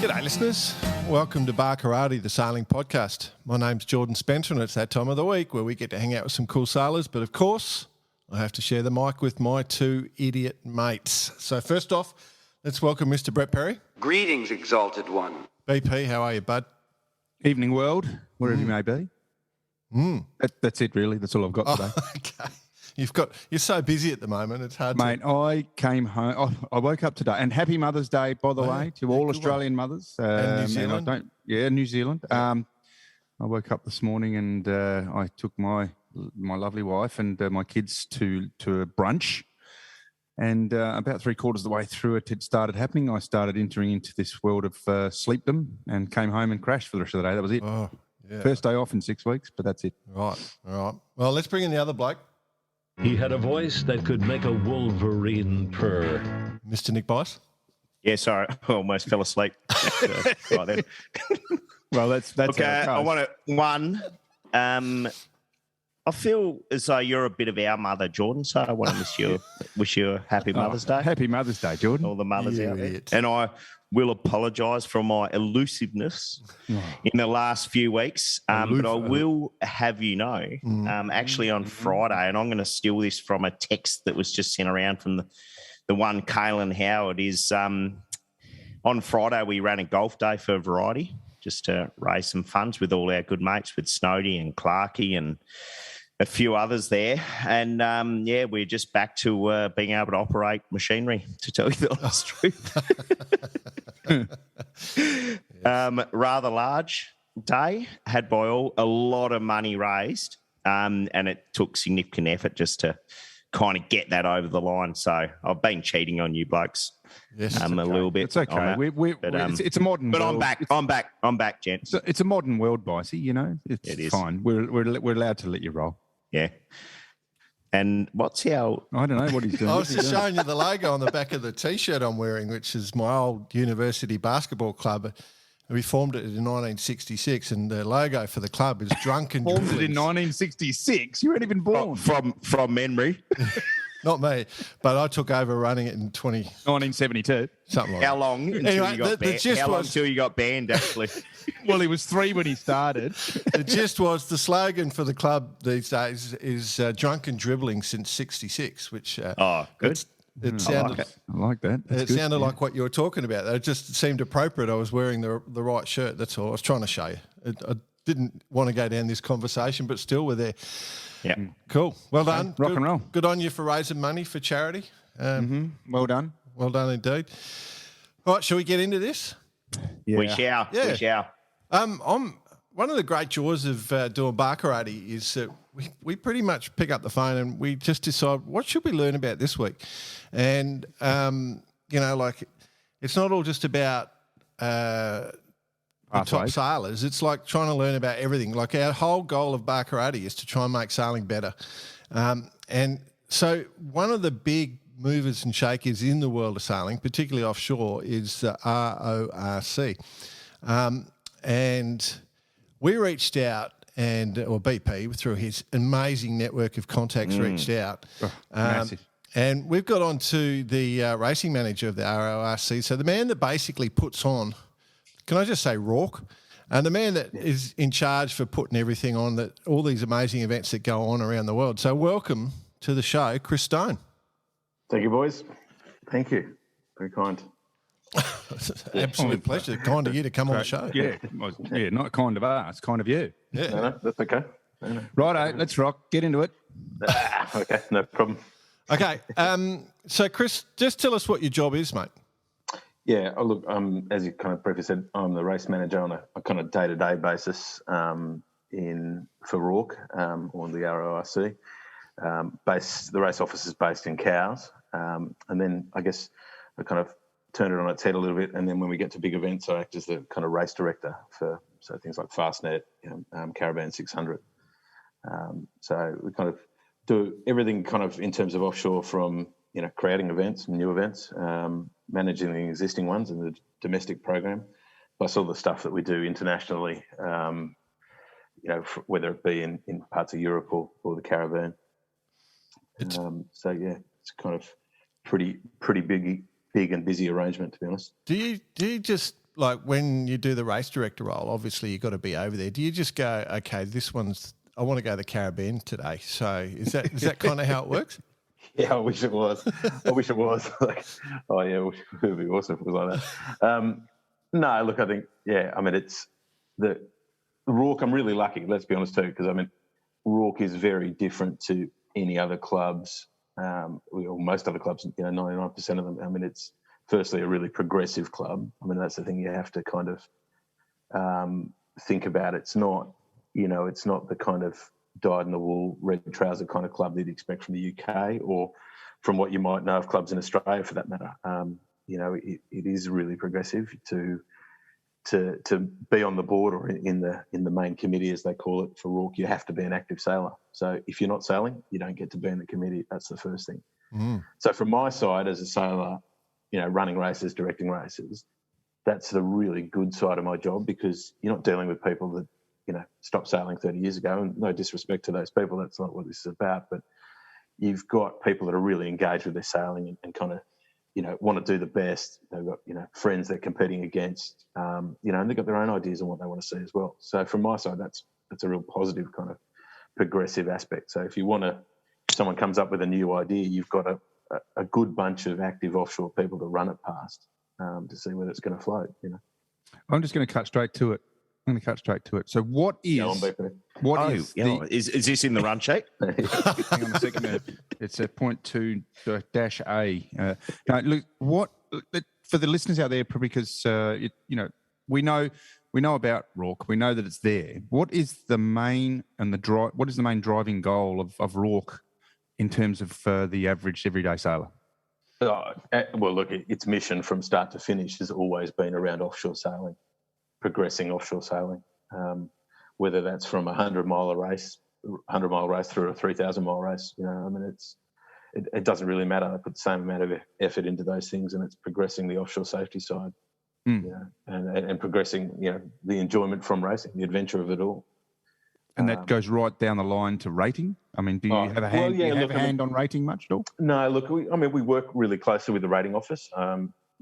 G'day listeners, welcome to Bar Karate, the sailing podcast. My name's Jordan Spencer and it's that time of the week where we get to hang out with some cool sailors, but of course I have to share the mic with my two idiot mates. So first off, let's welcome Mr. Brett Perry. Greetings, Exalted One. BP, how are you, bud? Evening world, wherever you may be. That's it really, that's all I've got today. Okay. You're so busy at the moment, it's hard Mate, I came home, I woke up today, and happy Mother's Day, by the way, to all Australian mothers. And New Zealand. New Zealand. Yeah. I woke up this morning and I took my lovely wife and my kids to a brunch. And about 3/4 of the way through it started happening. I started entering into this world of sleepdom and came home and crashed for the rest of the day. That was it. Oh, yeah. First day off in 6 weeks, but that's it. Right, all right. Well, let's bring in the other bloke. He had a voice that could make a wolverine purr. Mr. Nick Bice. Yeah, sorry, I almost fell asleep. Right then. Well, that's Okay, how it I goes. want to I feel as though you're a bit of our mother, Jordan. So I want to wish you a happy Mother's Day. Happy Mother's Day, Jordan. All the mothers You out there, idiot. and I will apologise for my elusiveness in the last few weeks. But I will have you know, actually on Friday, and I'm going to steal this from a text that was just sent around from the one Kaylin Howard, is on Friday we ran a golf day for Variety just to raise some funds with all our good mates, with Snowdy and Clarkey and a few others there. And, we're just back to being able to operate machinery, to tell you the honest truth. Rather large day, had by all a lot of money raised, and it took significant effort just to kind of get that over the line. So I've been cheating on you blokes a little bit. It's okay. on that. It's a modern But world. I'm back, gents. It's a modern world, Bicey, you know. It is. Fine. We're allowed to let you roll. Yeah. And what's our... I don't know what he's doing. I was just showing you the logo on the back of the T-shirt I'm wearing, which is my old university basketball club. We formed it in 1966, and the logo for the club is Drunken Formed it Dribblings. in 1966. You weren't even born. From memory. Not me, but I took over running it in 1972. something like How that. long until Anyway, you got the banned? gist How long was- until you got banned, actually? Well, he was 3 when he started. The gist was the slogan for the club these days is Drunken Dribbling since 66, which Good. it sounded I like that. That's it good. sounded like what you were talking about. It just seemed appropriate. I was wearing the right shirt. That's all. I was trying to show you. I didn't want to go down this conversation, but still we're there. Yeah. Cool. Well done. rock Good- and roll. Good on you for raising money for charity. Well done. Well done indeed. All right, shall we get into this? Yeah. We shall. Yeah. We shall. One of the great joys of doing bar karate is that we pretty much pick up the phone and we just decide what should we learn about this week, and it's not all just about the top Pathways. sailors. It's like trying to learn about everything. Like our whole goal of bar karate is to try and make sailing better, and so one of the big movers and shakers in the world of sailing, particularly offshore, is the RORC. And we reached out, or BP, through his amazing network of contacts, reached out. Massive. And we've got on to the racing manager of the RORC. So the man that basically puts on, can I just say RORC? And the man that is in charge for putting everything on, that all these amazing events that go on around the world. So welcome to the show, Chris Stone. Thank you, boys. Thank you. Very kind. Absolute pleasure. Kind of you to come on the show. Yeah. Not kind of us, kind of you. Yeah. No, that's okay. No. Righto, let's rock. Get into it. Okay, no problem. Okay. So, Chris, just tell us what your job is, mate. Yeah, look, as you kind of briefly said, I'm the race manager on a kind of day-to-day basis for RORC on the RORC. The race office is based in Cowes, and then I guess I kind of turned it on its head a little bit, and then when we get to big events, I act as the kind of race director for things like Fastnet, Caravan 600. So we kind of do everything kind of in terms of offshore, from creating events, new events, managing the existing ones and the domestic program, plus all the stuff that we do internationally, whether it be in parts of Europe or the Caravan. It's kind of pretty big and busy arrangement, to be honest. Do you just like when you do the race director role, obviously you've got to be over there. Do you just go, okay, I want to go to the Caribbean today? So is that kind of how it works? Yeah, I wish it was. Like, oh yeah, it would be awesome if it was like that. No, look, I think, it's the RORC. I'm really lucky, let's be honest too, because RORC is very different to any other clubs, or most other clubs. 99% of them. It's firstly a really progressive club. That's the thing you have to kind of think about. It's not, it's not the kind of dyed-in-the-wool, red trouser kind of club that you'd expect from the UK or from what you might know of clubs in Australia, for that matter. It is really progressive. To be on the board or in the main committee, as they call it, for RORC, you have to be an active sailor. So if you're not sailing, you don't get to be in the committee. That's the first thing. So from my side as a sailor, running races, directing races, that's the really good side of my job, because you're not dealing with people that stopped sailing 30 years ago, and no disrespect to those people, that's not what this is about, but you've got people that are really engaged with their sailing and kind of, want to do the best. They've got, friends they're competing against, and they've got their own ideas on what they want to see as well. So from my side, that's a real positive kind of progressive aspect. So if someone comes up with a new idea, you've got a good bunch of active offshore people to run it past, to see whether it's going to float, I'm just going to cut straight to it. So what is... Is this in the run sheet? Hang on a second. It's a 0.2-A. Now, look, for the listeners out there, because we know about RORC, we know that it's there. What is the main driving goal of RORC in terms of the average everyday sailor? Well, look, its mission from start to finish has always been around offshore sailing, progressing offshore sailing, whether that's from a 100-mile race through a 3,000-mile race. It doesn't really matter. I put the same amount of effort into those things, and it's progressing the offshore safety side, and progressing, the enjoyment from racing, the adventure of it all. And that goes right down the line to rating. Do you have a hand? Do you have a hand on rating much at all? No, look, we work really closely with the rating office.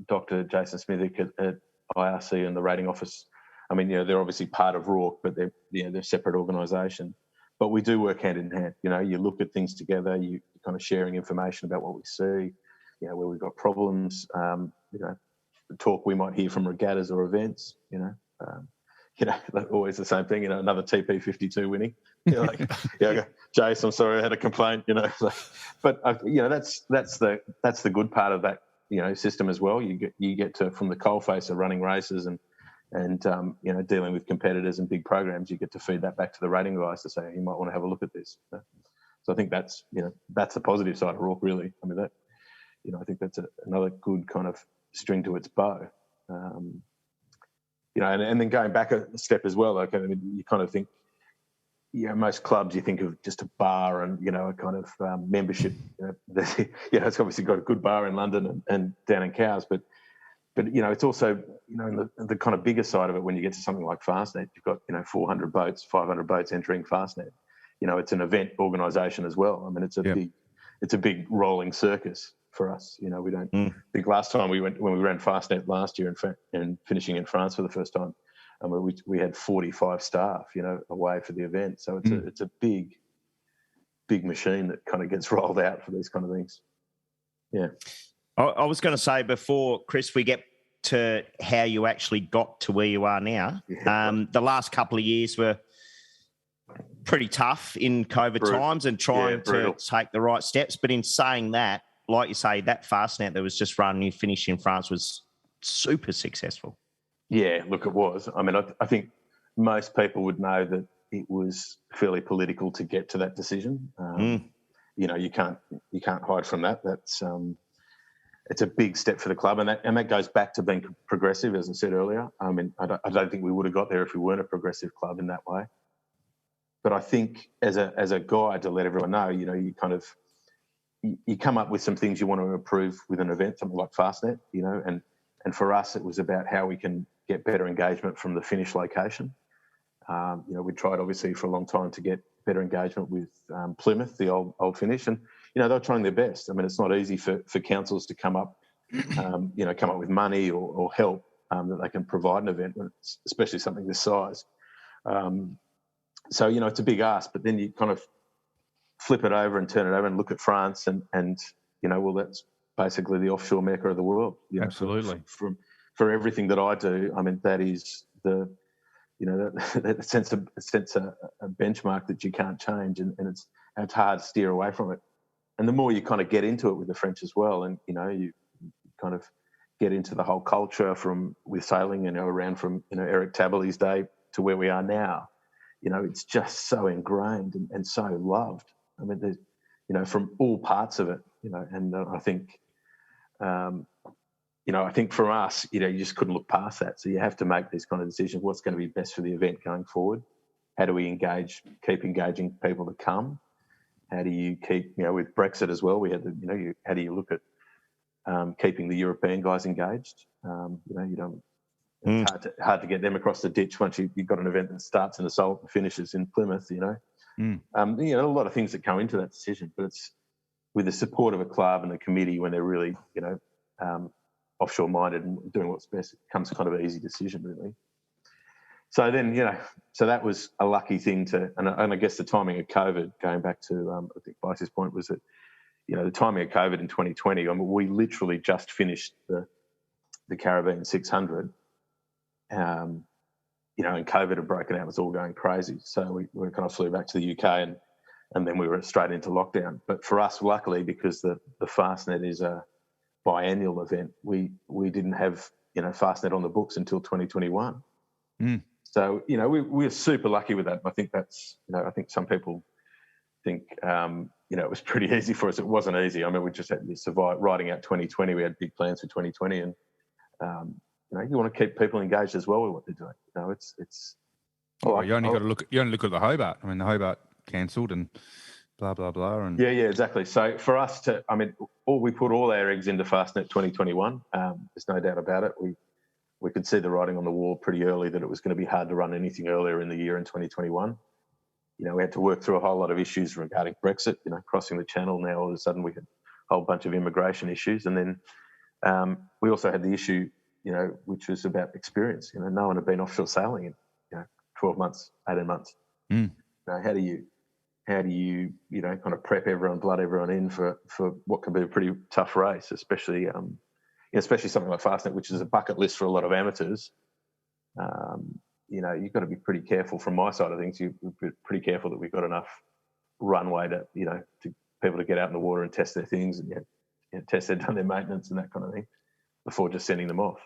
Dr. Jason Smithick at IRC and the rating office. They're obviously part of RORC, but they're a separate organisation. But we do work hand in hand. You look at things together. You're kind of sharing information about what we see. Where we've got problems. The talk we might hear from regattas or events. Always the same thing. Another TP52 winning. Jace, I'm sorry, I had a complaint. But that's the good part of that system as well. You get to, from the coalface of running races and dealing with competitors and big programs, you get to feed that back to the rating guys to say, you might want to have a look at this. So I think that's the positive side of RORC, really. I think that's another good kind of string to its bow. And then going back a step as well, you kind of think, most clubs, you think of just a bar and, a kind of membership. It's obviously got a good bar in London and down in Cowes, but it's also, in the kind of bigger side of it, when you get to something like Fastnet, you've got, 400 boats, 500 boats entering Fastnet. It's an event organisation as well. It's a big rolling circus for us. We don't think last time when we ran Fastnet last year and finishing in France for the first time, we had 45 staff, away for the event. So it's a big machine that kind of gets rolled out for these kind of things. Yeah. I was going to say, before, Chris, we get to how you actually got to where you are now. The last couple of years were pretty tough in COVID times and trying to take the right steps. But in saying that, like you say, that Fastnet that was just run, you finished in France, was super successful. Yeah, look, it was. I think most people would know that it was fairly political to get to that decision. You can't hide from that. That's it's a big step for the club, and that goes back to being progressive, as I said earlier. I don't think we would have got there if we weren't a progressive club in that way. But I think as a guide to let everyone know, you kind of you come up with some things you want to improve with an event, something like Fastnet, and for us it was about how we can get better engagement from the finish location. We tried obviously for a long time to get better engagement with Plymouth, the old finish, and they were trying their best. It's not easy for councils to come up with money or help that they can provide an event, especially something this size. So, it's a big ask, but then you kind of flip it over and turn it over and look at France and well, that's basically the offshore mecca of the world. Absolutely. For everything that I do, I mean, that is that sense a benchmark that you can't change, and it's hard to steer away from it. And the more you kind of get into it with the French as well, and you kind of get into the whole culture with sailing, around from Eric Taberley's day to where we are now, it's just so ingrained and so loved. I mean, there's from all parts of it, and I think. I think for us, you just couldn't look past that. So you have to make these kind of decisions. What's going to be best for the event going forward? How do we keep engaging people to come? How do you keep, with Brexit as well, we had how do you look at keeping the European guys engaged? You don't, it's hard to get them across the ditch once you've got an event that starts in the Salt and finishes in Plymouth, a lot of things that go into that decision, but it's with the support of a club and a committee when they're really, offshore minded and doing what's best, it becomes kind of an easy decision, really. So then, so that was a lucky thing and I guess the timing of COVID, going back to, I think Bryce's point was that, the timing of COVID in 2020, I mean, we literally just finished the Caribbean 600, and COVID had broken out, it was all going crazy. So we kind of flew back to the UK and then we were straight into lockdown. But for us, luckily, because the Fastnet is a biannual event, we didn't have Fastnet on the books until 2021. So we're super lucky with that. I think that's I think some people think it was pretty easy for us. It wasn't easy. I mean, we just had to survive writing out 2020. We had big plans for 2020, and you want to keep people engaged as well with what they're doing. It's you only look at the Hobart. I mean, the Hobart cancelled and blah blah blah. And yeah, exactly. So for us we put all our eggs into Fastnet 2021. There's no doubt about it. We could see the writing on the wall pretty early that it was going to be hard to run anything earlier in the year in 2021. We had to work through a whole lot of issues regarding Brexit. Crossing the Channel. Now all of a sudden we had a whole bunch of immigration issues, and then we also had the issue, which was about experience. No one had been offshore sailing in 12 months, 18 months. How do you kind of prep everyone, blood everyone in for what can be a pretty tough race, especially something like Fastnet, which is a bucket list for a lot of amateurs. You've got to be pretty careful from my side of things. You've been pretty careful that we've got enough runway to people to get out in the water and test their things and test they've done their maintenance and that kind of thing before just sending them off.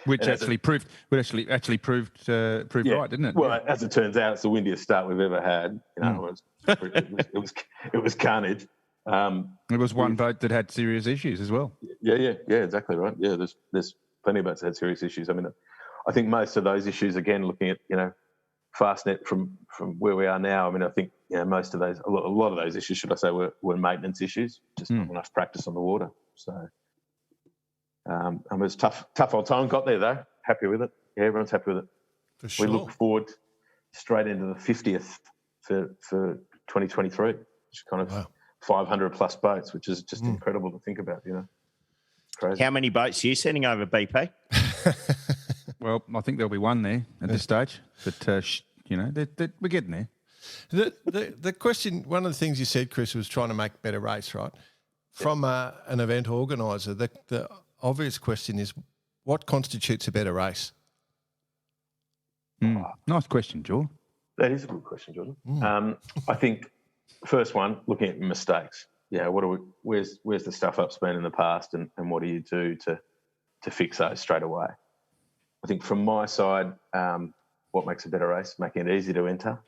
Which actually proved right, didn't it? Well, as it turns out, it's the windiest start we've ever had. It was carnage. It was one boat that had serious issues as well. Yeah, exactly right. Yeah, there's plenty of boats that had serious issues. I mean, I think most of those issues, again, looking at Fastnet from where we are now. I mean, I think most of those, a lot of those issues, should I say, were maintenance issues, just not enough practice on the water. So. It was tough old time. Got there though. Happy with it. Yeah, everyone's happy with it. For sure. We look forward straight into the 50th for 2023, which is kind of 500 plus boats, which is just incredible to think about. Crazy. How many boats are you sending over, BP? Well, I think there'll be one there at this stage, but we're getting there. The question, one of the things you said, Chris, was trying to make a better race, right? From an event organiser, the obvious question is, what constitutes a better race? Nice question, Joel. That is a good question, Jordan. I think first one, looking at mistakes. Yeah, where's the stuff up's been in the past, and what do you do to fix those straight away? I think from my side, what makes a better race? Making it easy to enter,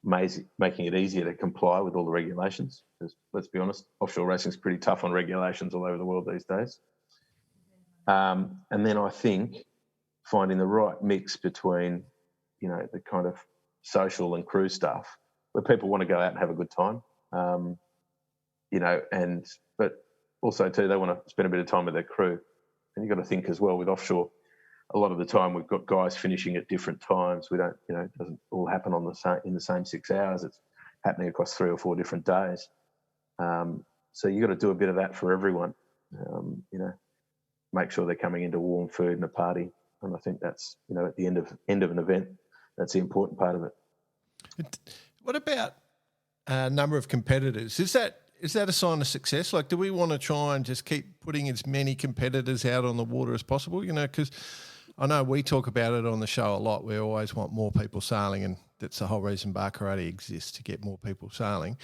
making it easier to comply with all the regulations. Because let's be honest, offshore racing is pretty tough on regulations all over the world these days. And then I think finding the right mix between, the kind of social and crew stuff where people want to go out and have a good time, but also too, they want to spend a bit of time with their crew. And you've got to think as well with offshore, a lot of the time we've got guys finishing at different times. We don't, it doesn't all happen in the same 6 hours. It's happening across 3 or 4 different days. So you've got to do a bit of that for everyone, make sure they're coming into warm food and a party. And I think that's, at the end of an event, that's the important part of it. What about number of competitors? Is that a sign of success? Like, do we want to try and just keep putting as many competitors out on the water as possible? Because I know we talk about it on the show a lot. We always want more people sailing, and that's the whole reason Bar Karate exists, to get more people sailing.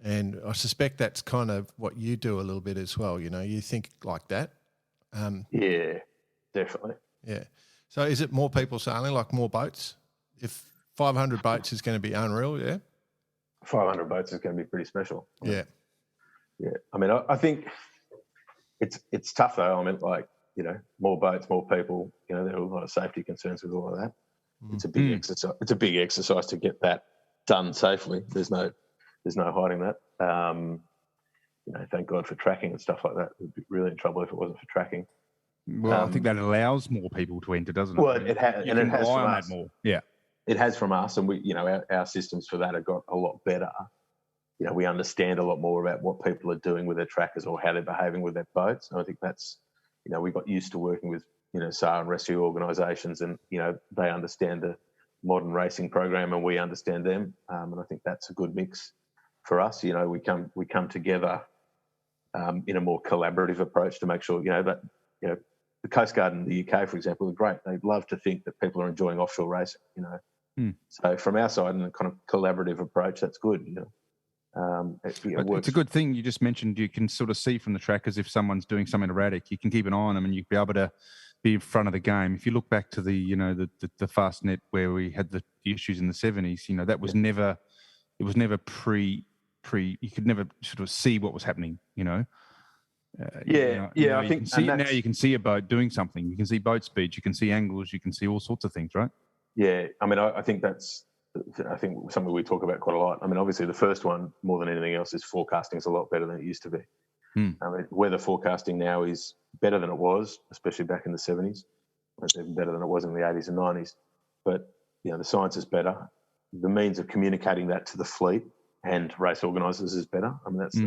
And I suspect that's kind of what you do a little bit as well. You think like that. Yeah, definitely. Yeah. So is it more people sailing, like more boats? If 500 boats is going to be unreal, yeah? 500 boats is going to be pretty special. Yeah. Yeah. I mean, I think it's tough though. I mean, like, more boats, more people, there are a lot of safety concerns with all of that. It's a big exercise. It's a big exercise to get that done safely. There's no hiding that. Thank God for tracking and stuff like that. We'd be really in trouble if it wasn't for tracking. Well, I think that allows more people to enter, doesn't it? Well, it has, and it has rely from on us. that more. Yeah, it has from us, and we, our systems for that have got a lot better. We understand a lot more about what people are doing with their trackers or how they're behaving with their boats. And I think that's, we got used to working with, SAR and rescue organisations, and they understand the modern racing program, and we understand them. And I think that's a good mix for us. We come together in a more collaborative approach to make sure, that the Coast Guard in the UK, for example, are great. They love to think that people are enjoying offshore racing. So from our side, in a kind of collaborative approach, that's good. It's a good thing. You just mentioned you can sort of see from the trackers if someone's doing something erratic. You can keep an eye on them, and you'll be able to be in front of the game. If you look back to the the fast net where we had the issues in the 70s, that was never, it was never pre. You could never sort of see what was happening. I think now you can see a boat doing something. You can see boat speeds. You can see angles. You can see all sorts of things, right? Yeah, I mean, I think that's something we talk about quite a lot. I mean, obviously the first one, more than anything else, is forecasting is a lot better than it used to be. I mean, weather forecasting now is better than it was, especially back in the 70s. It's even better than it was in the 80s and 90s. But, the science is better. The means of communicating that to the fleet and race organisers is better. I mean, that's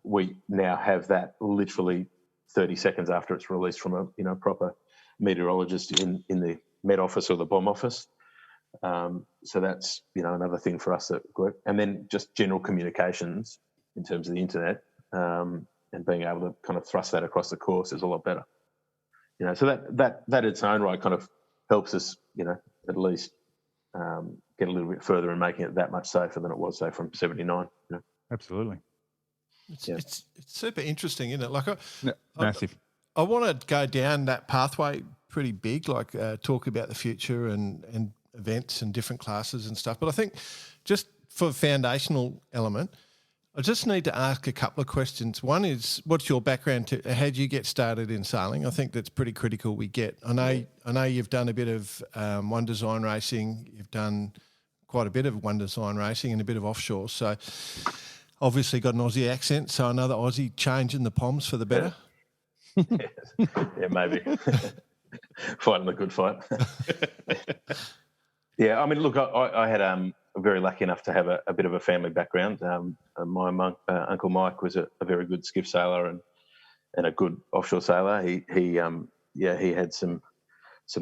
we now have that literally 30 seconds after it's released from a proper meteorologist in the Met office or the bomb office. So that's another thing for us that work. And then just general communications in terms of the internet, and being able to kind of thrust that across the course is a lot better. So that its own right kind of helps us, at least get a little bit further in making it that much safer than it was, say, from 79. Absolutely. It's super interesting, isn't it? Like, massive. I want to go down that pathway pretty big, like talk about the future and events and different classes and stuff. But I think just for a foundational element, I just need to ask a couple of questions. One is, what's your background? How did you get started in sailing? I think that's pretty critical. I know you've done a bit of one design racing. You've done quite a bit of one design racing and a bit of offshore. So obviously got an Aussie accent. So another Aussie changing the poms for the better. Yeah, maybe. Fighting the good fight. Yeah, I mean, look, I had very lucky enough to have a bit of a family background. My Uncle Mike was a very good skiff sailor and a good offshore sailor. He had some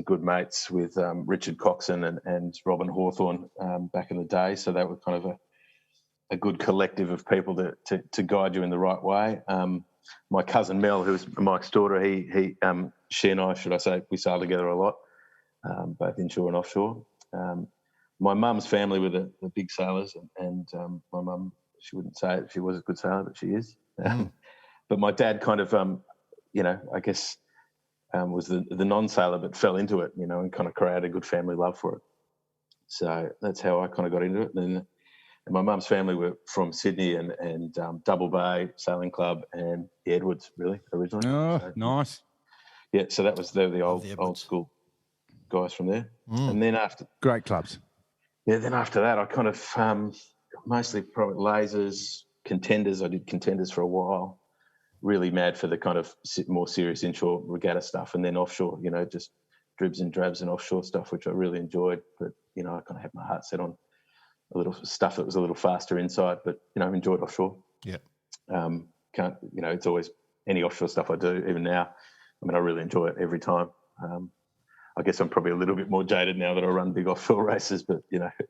good mates with Richard Coxon and Robin Hawthorne back in the day. So that was kind of a good collective of people to guide you in the right way. My cousin Mel, who was Mike's daughter, she and I, should I say, we sailed together a lot, both inshore and offshore. My mum's family were the big sailors, and my mum, she wouldn't say it, she was a good sailor, but she is. But my dad kind of, I guess, was the non-sailor, but fell into it, and kind of created a good family love for it. So that's how I kind of got into it. And my mum's family were from Sydney and Double Bay Sailing Club and the Edwards, really, originally. Oh, so, nice. Yeah, so they're the old school guys from there. And then after great clubs. Yeah, then after that, I kind of mostly probably lasers, contenders. I did contenders for a while. Really mad for the kind of more serious inshore regatta stuff, and then offshore, just dribs and drabs and offshore stuff, which I really enjoyed. But I kind of had my heart set on a little stuff that was a little faster inside. But I enjoyed offshore. Yeah. It's always any offshore stuff I do, even now, I really enjoy it every time. I guess I'm probably a little bit more jaded now that I run big off-field races, but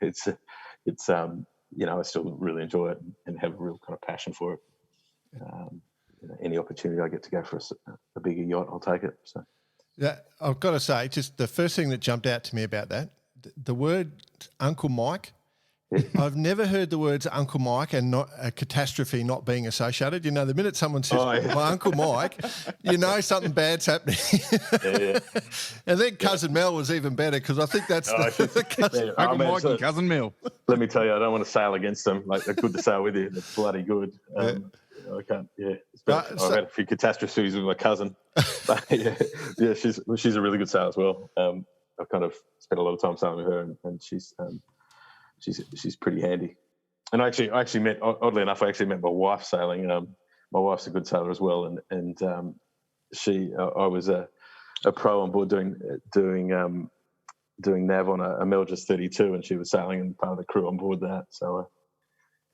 it's I still really enjoy it and have a real kind of passion for it. Any opportunity I get to go for a bigger yacht, I'll take it. So, yeah, I've got to say, just the first thing that jumped out to me about that, the word Uncle Mike. I've never heard the words Uncle Mike and not a catastrophe not being associated. The minute someone says, my Uncle Mike, something bad's happening. And then Cousin Mel was even better because I think that's the cousin. Uncle Mike and Cousin Mel. Let me tell you, I don't want to sail against them. Like, they're good to sail with you. They're bloody good. I can't, I've had a few catastrophes with my cousin. But, she's a really good sailor as well. I've kind of spent a lot of time sailing with her, and she's pretty handy. And I actually met, oddly enough, I met my wife sailing. My wife's a good sailor as well, and I was a pro on board doing nav on a Melgis 32, and she was sailing and part of the crew on board that. So,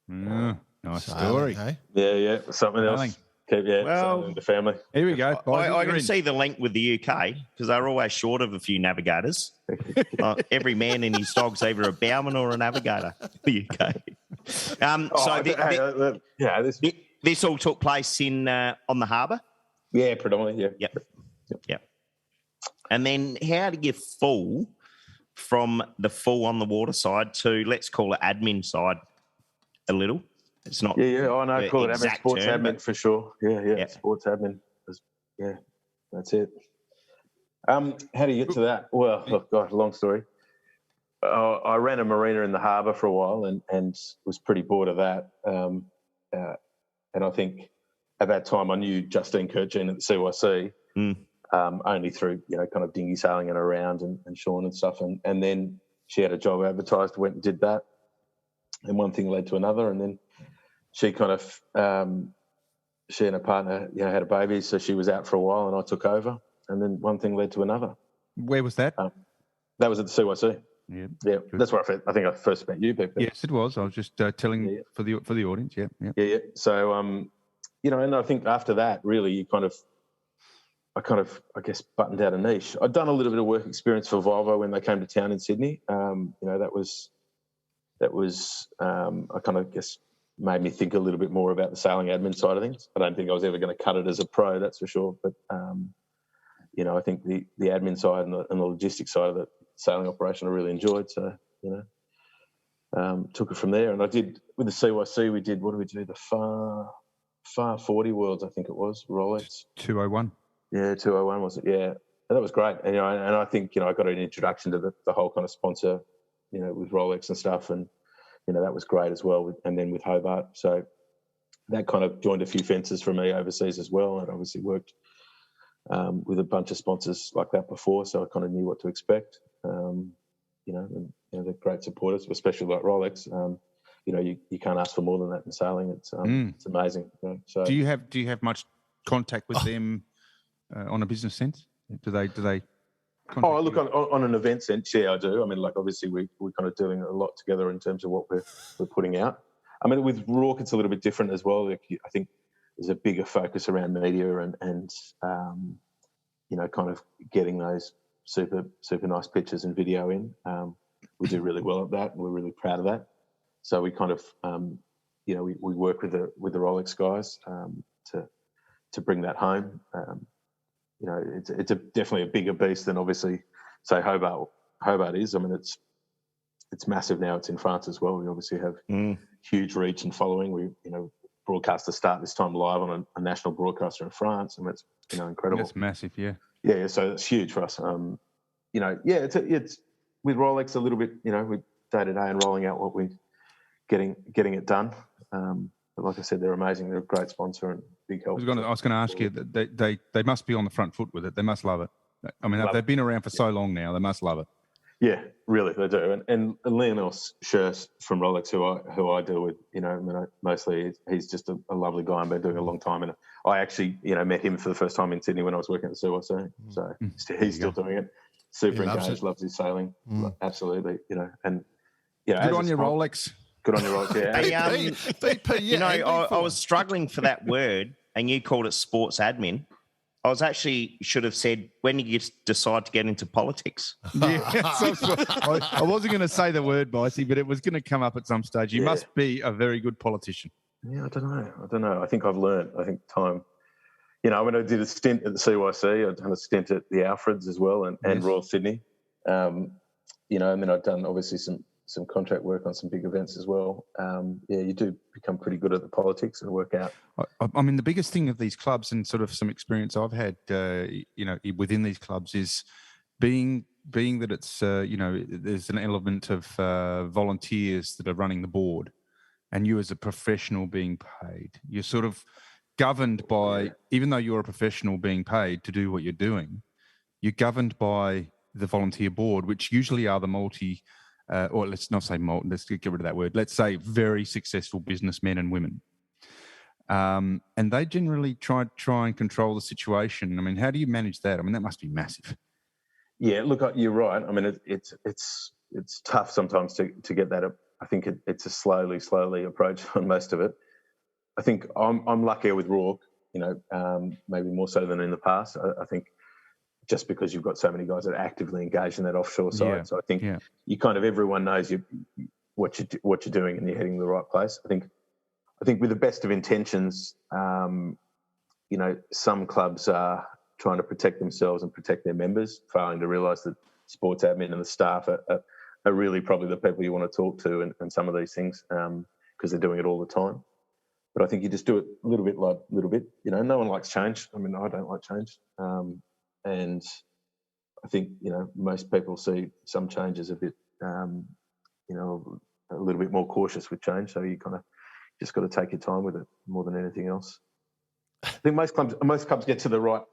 nice story. Hey? Yeah, something else. Well, the family. Here we go. I can see the link with the UK because they're always short of a few navigators. Every man and his dog's either a bowman or a navigator. The UK. This all took place in on the harbour. Yeah, predominantly. Yeah. Yep. And then, how do you fall from the full on the water side to, let's call it, admin side a little? It's not. Yeah. I know. Call it admin, sports term, admin for sure. Yeah. Sports admin. Yeah, that's it. How do you get to that? Well, look, God, long story. I ran a marina in the harbour for a while and was pretty bored of that. And I think at that time I knew Justine Kirchin at the CYC only through kind of dinghy sailing and around and Sean and stuff. And then she had a job advertised, went and did that, and one thing led to another, and then she kind of she and her partner had a baby, so she was out for a while, and I took over, and then one thing led to another. Where was that? That was at the CYC. Yeah, that's where I think I first met you, Pete. Yes, it was. I was just telling for the audience. Yeah. So and I think after that, really, I guess buttoned out a niche. I'd done a little bit of work experience for Volvo when they came to town in Sydney. That was I kind of guess made me think a little bit more about the sailing admin side of things. I don't think I was ever going to cut it as a pro, that's for sure. But I think the admin side and the logistics side of the sailing operation I really enjoyed. So took it from there. And I did with the CYC. We did, what did we do? The Far 40 Worlds, I think it was. Rolex 201. Yeah, 201 was it? Yeah, and that was great. And and I think I got an introduction to the whole kind of sponsor, with Rolex and stuff, and that was great as well. And then with Hobart, so that kind of joined a few fences for me overseas as well. And obviously worked with a bunch of sponsors like that before, so I kind of knew what to expect. And they're great supporters, especially like Rolex. You can't ask for more than that in sailing. It's amazing. So do you have much contact with them on a business sense? Do they? Oh, look, on an event sense, yeah, I do. Obviously we're kind of doing a lot together in terms of what we're putting out. With RORC, it's a little bit different as well. I think there's a bigger focus around media and kind of getting those super nice pictures and video in. We do really well at that, and we're really proud of that. So we kind of, we work with the Rolex guys to bring that home. It's definitely a bigger beast than obviously, say, Hobart is. It's massive now. It's in France as well. We obviously have huge reach and following. We, broadcasters start this time live on a national broadcaster in France, and it's incredible. That's massive, yeah. Yeah, so it's huge for us. It's with Rolex a little bit, with day to day and rolling out what we're getting it done. But like I said, they're amazing. They're a great sponsor and big help. I was going to ask you that they must be on the front foot with it. They must love it. They've been around for so long now. They must love it. Yeah, really, they do. And Lionel Schurz from Rolex, who I deal with, mostly he's just a lovely guy and been doing it a long time. And I actually, met him for the first time in Sydney when I was working at the CYC. So he's still doing it. Super engaged, loves his sailing. Absolutely, and good on your Rolex. Good on your Rolex, yeah. I was struggling for that word, and you called it sports admin. I was actually should have said, when did you decide to get into politics? Yeah, I wasn't going to say the word, Micey, but it was going to come up at some stage. You must be a very good politician. Yeah, I don't know. I think I've learned. I think time. When I did a stint at the CYC, I'd done a stint at the Alfreds as well and Royal Sydney. And then I've done obviously some contract work on some big events as well. You do become pretty good at the politics and work out. I mean, the biggest thing of these clubs and sort of some experience I've had, within these clubs is being that it's, there's an element of volunteers that are running the board, and you as a professional being paid. You're sort of governed by, even though you're a professional being paid to do what you're doing, you're governed by the volunteer board, which usually are the or let's not say let's get rid of that word. Let's say very successful businessmen and women. And they generally try and control the situation. I mean, how do you manage that? I mean, that must be massive. Yeah, look, you're right. I mean, it's tough sometimes to get that up. I think it's a slowly approach on most of it. I think I'm luckier with RORC, maybe more so than in the past. I think just because you've got so many guys that are actively engaged in that offshore side. Yeah. So I think you kind of, everyone knows what you're doing and you're heading to the right place. I think with the best of intentions, some clubs are trying to protect themselves and protect their members, failing to realise that sports admin and the staff are really probably the people you want to talk to and some of these things because they're doing it all the time. But I think you just do it a little bit. No one likes change. I mean, I don't like change. And I think, most people see some changes a bit, a little bit more cautious with change. So you kind of just got to take your time with it more than anything else. I think most clubs get to the right.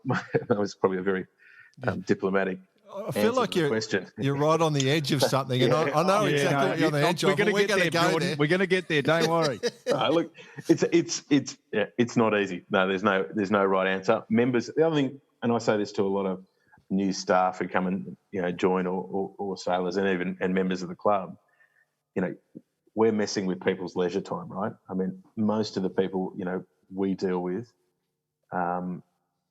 That was probably a very diplomatic. I feel like you're right on the edge of something, and I know exactly what you're on the edge of. We're going to get there, Jordan. We're going to get there. Don't worry. Look, it's not easy. No, there's no right answer. Members. The other thing, and I say this to a lot of new staff who come and join or sailors and members of the club. We're messing with people's leisure time, right? I mean, most of the people we deal with,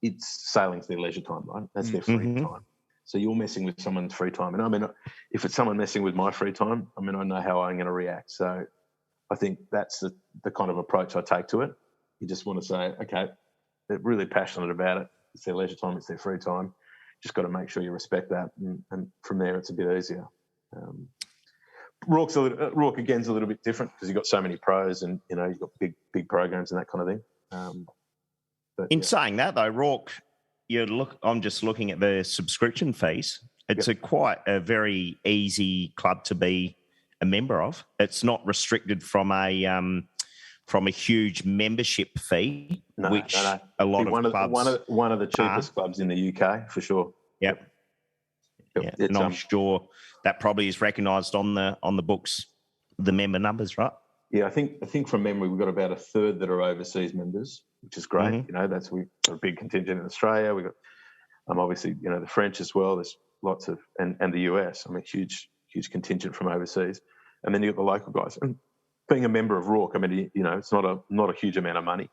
it's sailing's their leisure time, right? That's their free time. So you're messing with someone's free time. And I mean, if it's someone messing with my free time, I mean, I know how I'm going to react. So I think that's the kind of approach I take to it. You just want to say, okay, they're really passionate about it. It's their leisure time. It's their free time. Just got to make sure you respect that. And from there, it's a bit easier. RORC again's a little bit different because you've got so many pros and, you've got big programs and that kind of thing. In saying that, though, RORC, I'm just looking at the subscription fees. It's quite a very easy club to be a member of. It's not restricted from a huge membership fee, which a lot of clubs one of the cheapest clubs in the UK for sure. Yep. And I'm sure that probably is recognised on the books, the member numbers, right? Yeah, I think from memory we've got about a third that are overseas members, which is great. Mm-hmm. We've got a big contingent in Australia. We've got obviously the French as well. There's lots of and the US. I mean, huge contingent from overseas, and then you've got the local guys. And being a member of RORC, I mean, it's not a huge amount of money,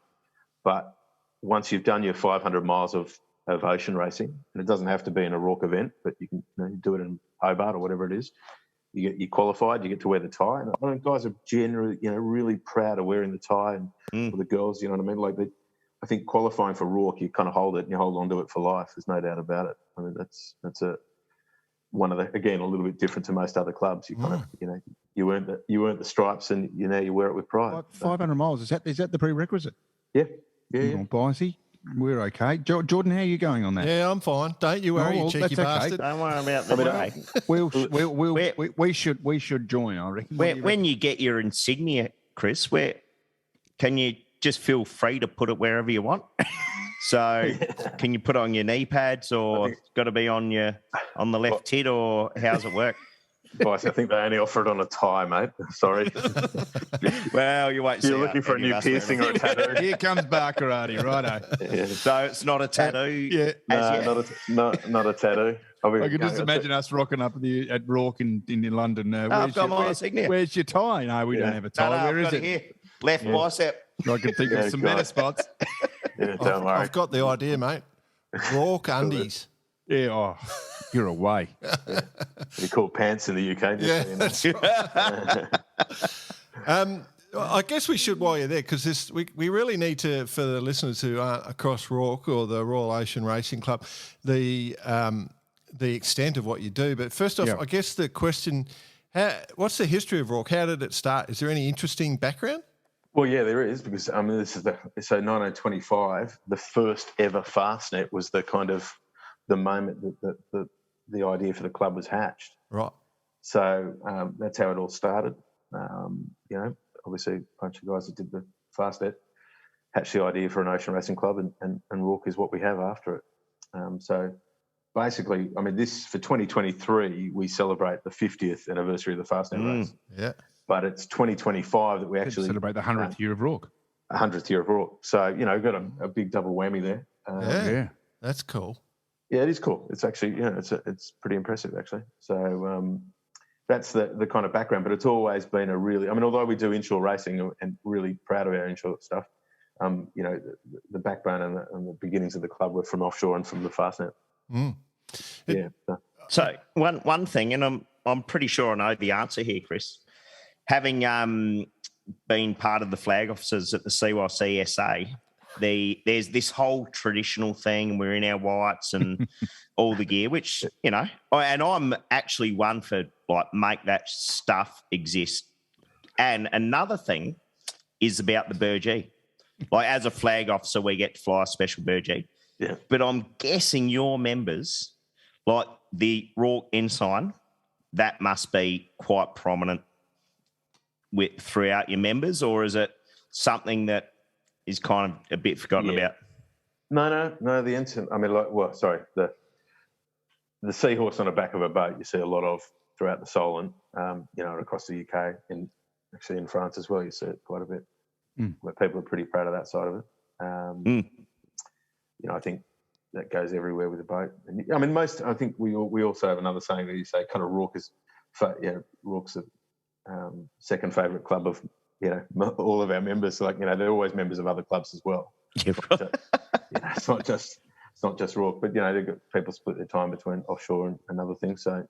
but once you've done your 500 miles of ocean racing, and it doesn't have to be in a RORC event, but you can do it in Hobart or whatever it is. You qualified, you get to wear the tie. And I mean, guys are generally, really proud of wearing the tie, and for the girls, you know what I mean? Like, I think qualifying for RORC, you kind of hold it and you hold on to it for life. There's no doubt about it. I mean, that's one of the, again, a little bit different to most other clubs. You kind of, you earned the stripes, and you wear it with pride. 500 miles, is that the prerequisite? Yeah. Bicey, we're okay. Jordan, how are you going on that? Yeah, I'm fine. Don't you worry, you cheeky bastard. Don't worry about that. We should join, I reckon. When you get your insignia, Chris, can you just feel free to put it wherever you want? So can you put it on your knee pads, or got to be on the left tit, or how's it work? Vice, I think they only offer it on a tie, mate. Sorry. Well, you won't see. You're looking for a new piercing or a tattoo. Here comes bar karate, righto. Yeah. So it's not a tattoo. Yeah, not a tattoo. I can just imagine us rocking up at RORC in London. Where's your tie? No, we don't have a tie. Where is it? Here. Left bicep. I can think of some better spots. Yeah, don't worry. I've got the idea, mate. RORC undies. Yeah, oh, you're away. They're called pants in the UK. Just so you know. That's right. I guess we should, while you're there, because we really need to, for the listeners who aren't across RORC or the Royal Ocean Racing Club, the extent of what you do. But first off, I guess the question, what's the history of RORC? How did it start? Is there any interesting background? Well, yeah, there is, because this is 1925. The first ever Fastnet was the kind of the moment that the idea for the club was hatched. Right. So that's how it all started. Obviously a bunch of guys that did the Fastnet hatched the idea for an ocean racing club, and RORC is what we have after it. So basically, this for 2023, we celebrate the 50th anniversary of the Fastnet race. Yeah. But it's 2025 that we actually celebrate the 100th year of RORC. 100th year of RORC. So, we've got a big double whammy there. Yeah. That's cool. Yeah, it is cool. It's actually, it's pretty impressive, actually. So that's the kind of background. But it's always been although we do inshore racing and really proud of our inshore stuff, the backbone and the beginnings of the club were from offshore and from the Fastnet. Yeah. So one thing, and I'm pretty sure I know the answer here, Chris. Having been part of the flag officers at the CYCSA, there's this whole traditional thing. We're in our whites and all the gear, which, and I'm actually one for make that stuff exist. And another thing is about the burgee. As a flag officer, we get to fly a special burgee. Yeah. But I'm guessing your members, the RORC ensign, that must be quite prominent throughout your members, or is it something that is kind of a bit forgotten about? No, the ensign. The seahorse on the back of a boat you see a lot of throughout the Solent, across the UK, and actually in France as well. You see it quite a bit, where people are pretty proud of that side of it. I think that goes everywhere with a boat. And I think we also have another saying that you say kind of RORC's a second favourite club of all of our members. They're always members of other clubs as well. Yeah. So, it's not just RORC, but they've got people split their time between offshore and other things. So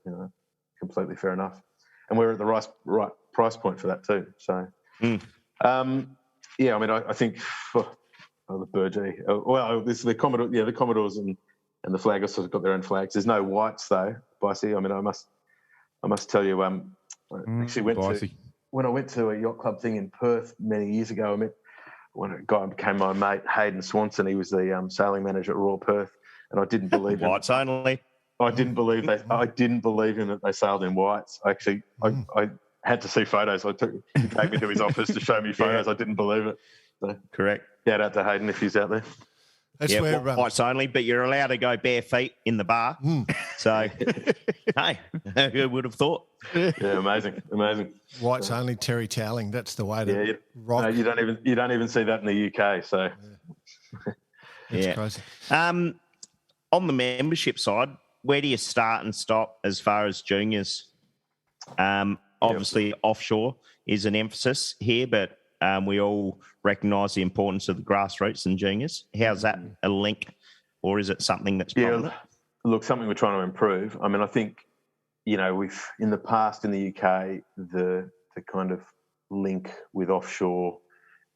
completely fair enough. And we're at the right price point for that too. So I think the burgee. The Commodore, the Commodores and the flag officers have got their own flags. There's no whites though, Bicey. I must tell you. Actually when I went to a yacht club thing in Perth many years ago, I met when a guy became my mate, Hayden Swanson. He was the sailing manager at Royal Perth, and I didn't believe him. Whites only. I didn't believe him that they sailed in whites. Actually, I had to see photos. He took me to his office to show me photos. I didn't believe it. So, correct. Shout out to Hayden if he's out there. That's where whites only, but you're allowed to go bare feet in the bar. So, hey, who would have thought? Yeah, amazing. Whites only, Terry toweling. That's the way to rock. No, you don't even see that in the UK. So, That's crazy. On the membership side, where do you start and stop as far as juniors? Obviously, offshore is an emphasis here, but we all recognise the importance of the grassroots and juniors. How's that a link, or is it something that's prominent? Look, something we're trying to improve. I think, we've in the past in the UK, the kind of link with offshore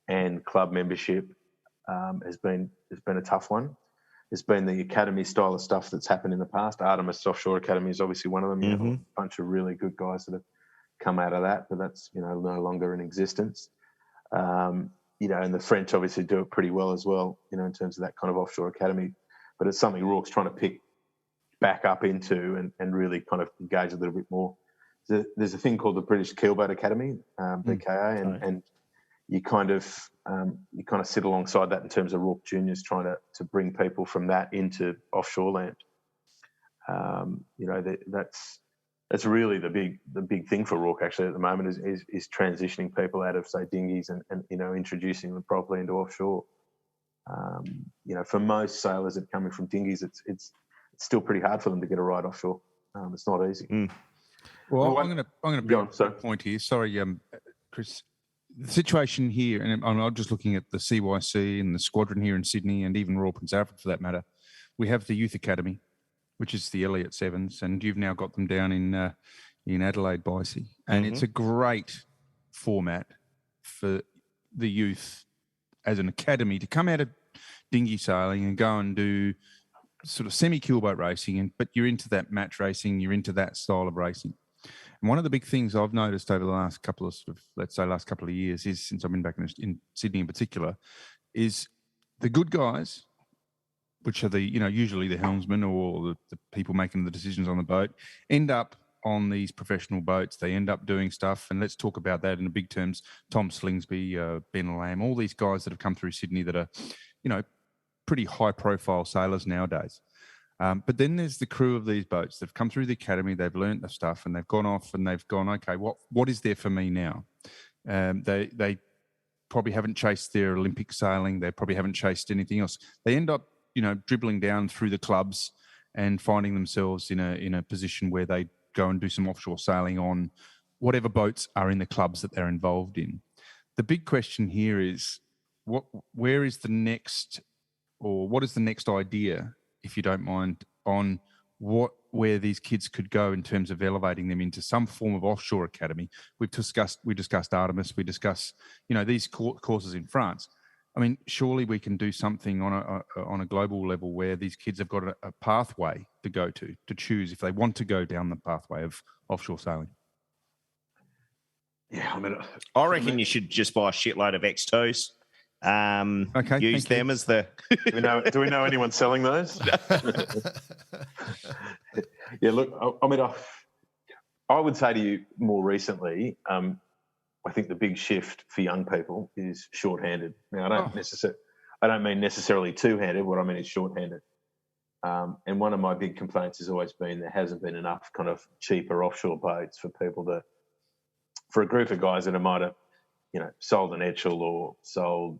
and club membership has been a tough one. There's been the academy style of stuff that's happened in the past. Artemis Offshore Academy is obviously one of them. A bunch of really good guys that have come out of that, but that's no longer in existence. And the French obviously do it pretty well as well, in terms of that kind of offshore academy. But it's something RORC's trying to pick back up into and really kind of engage a little bit more. There's a thing called the British Keelboat Academy, BKA, and you kind of sit alongside that in terms of RORC juniors, trying to bring people from that into offshore land. That's really the big thing for RORC actually at the moment is transitioning people out of, say, dinghies and introducing them properly into offshore. For most sailors that are coming from dinghies, it's still pretty hard for them to get a ride offshore. It's not easy. Well, I'm going to bring up a point here. Sorry, Chris. The situation here, and I'm just looking at the CYC and the squadron here in Sydney, and even Royal Prince Alfred for that matter. we have the Youth Academy, which is the Elliott Sevens, and you've now got them down in Adelaide, Boise, and it's a great format for the youth as an academy to come out of dinghy sailing and go and do sort of semi-keelboat racing, but you're into that match racing, you're into that style of racing. And one of the big things I've noticed over the last couple of years is, since I've been back in Sydney in particular, is the good guys, which are the, usually the helmsmen or the people making the decisions on the boat, end up on these professional boats. They end up doing stuff, and let's talk about that in the big terms. Tom Slingsby, Ben Lamb, all these guys that have come through Sydney that are, pretty high-profile sailors nowadays. But then there's the crew of these boats that have come through the academy, they've learnt the stuff, and they've gone off and they've gone, okay, what is there for me now? They probably haven't chased their Olympic sailing. They probably haven't chased anything else. They end up, dribbling down through the clubs and finding themselves in a position where they go and do some offshore sailing on whatever boats are in the clubs that they're involved in. The big question here is, what is the next idea, if you don't mind, on where these kids could go in terms of elevating them into some form of offshore academy? We discussed Artemis. We discuss, these courses in France. I mean, surely we can do something on a global level where these kids have got a pathway to go to choose if they want to go down the pathway of offshore sailing. Yeah, I reckon you should just buy a shitload of X2s. Okay, use them as the. Do we know anyone selling those? Yeah, look, I would say to you more recently, I think the big shift for young people is shorthanded. Now, I don't mean necessarily two-handed. What I mean is shorthanded. And one of my big complaints has always been there hasn't been enough kind of cheaper offshore boats for a group of guys that might have, sold an Etchell or sold,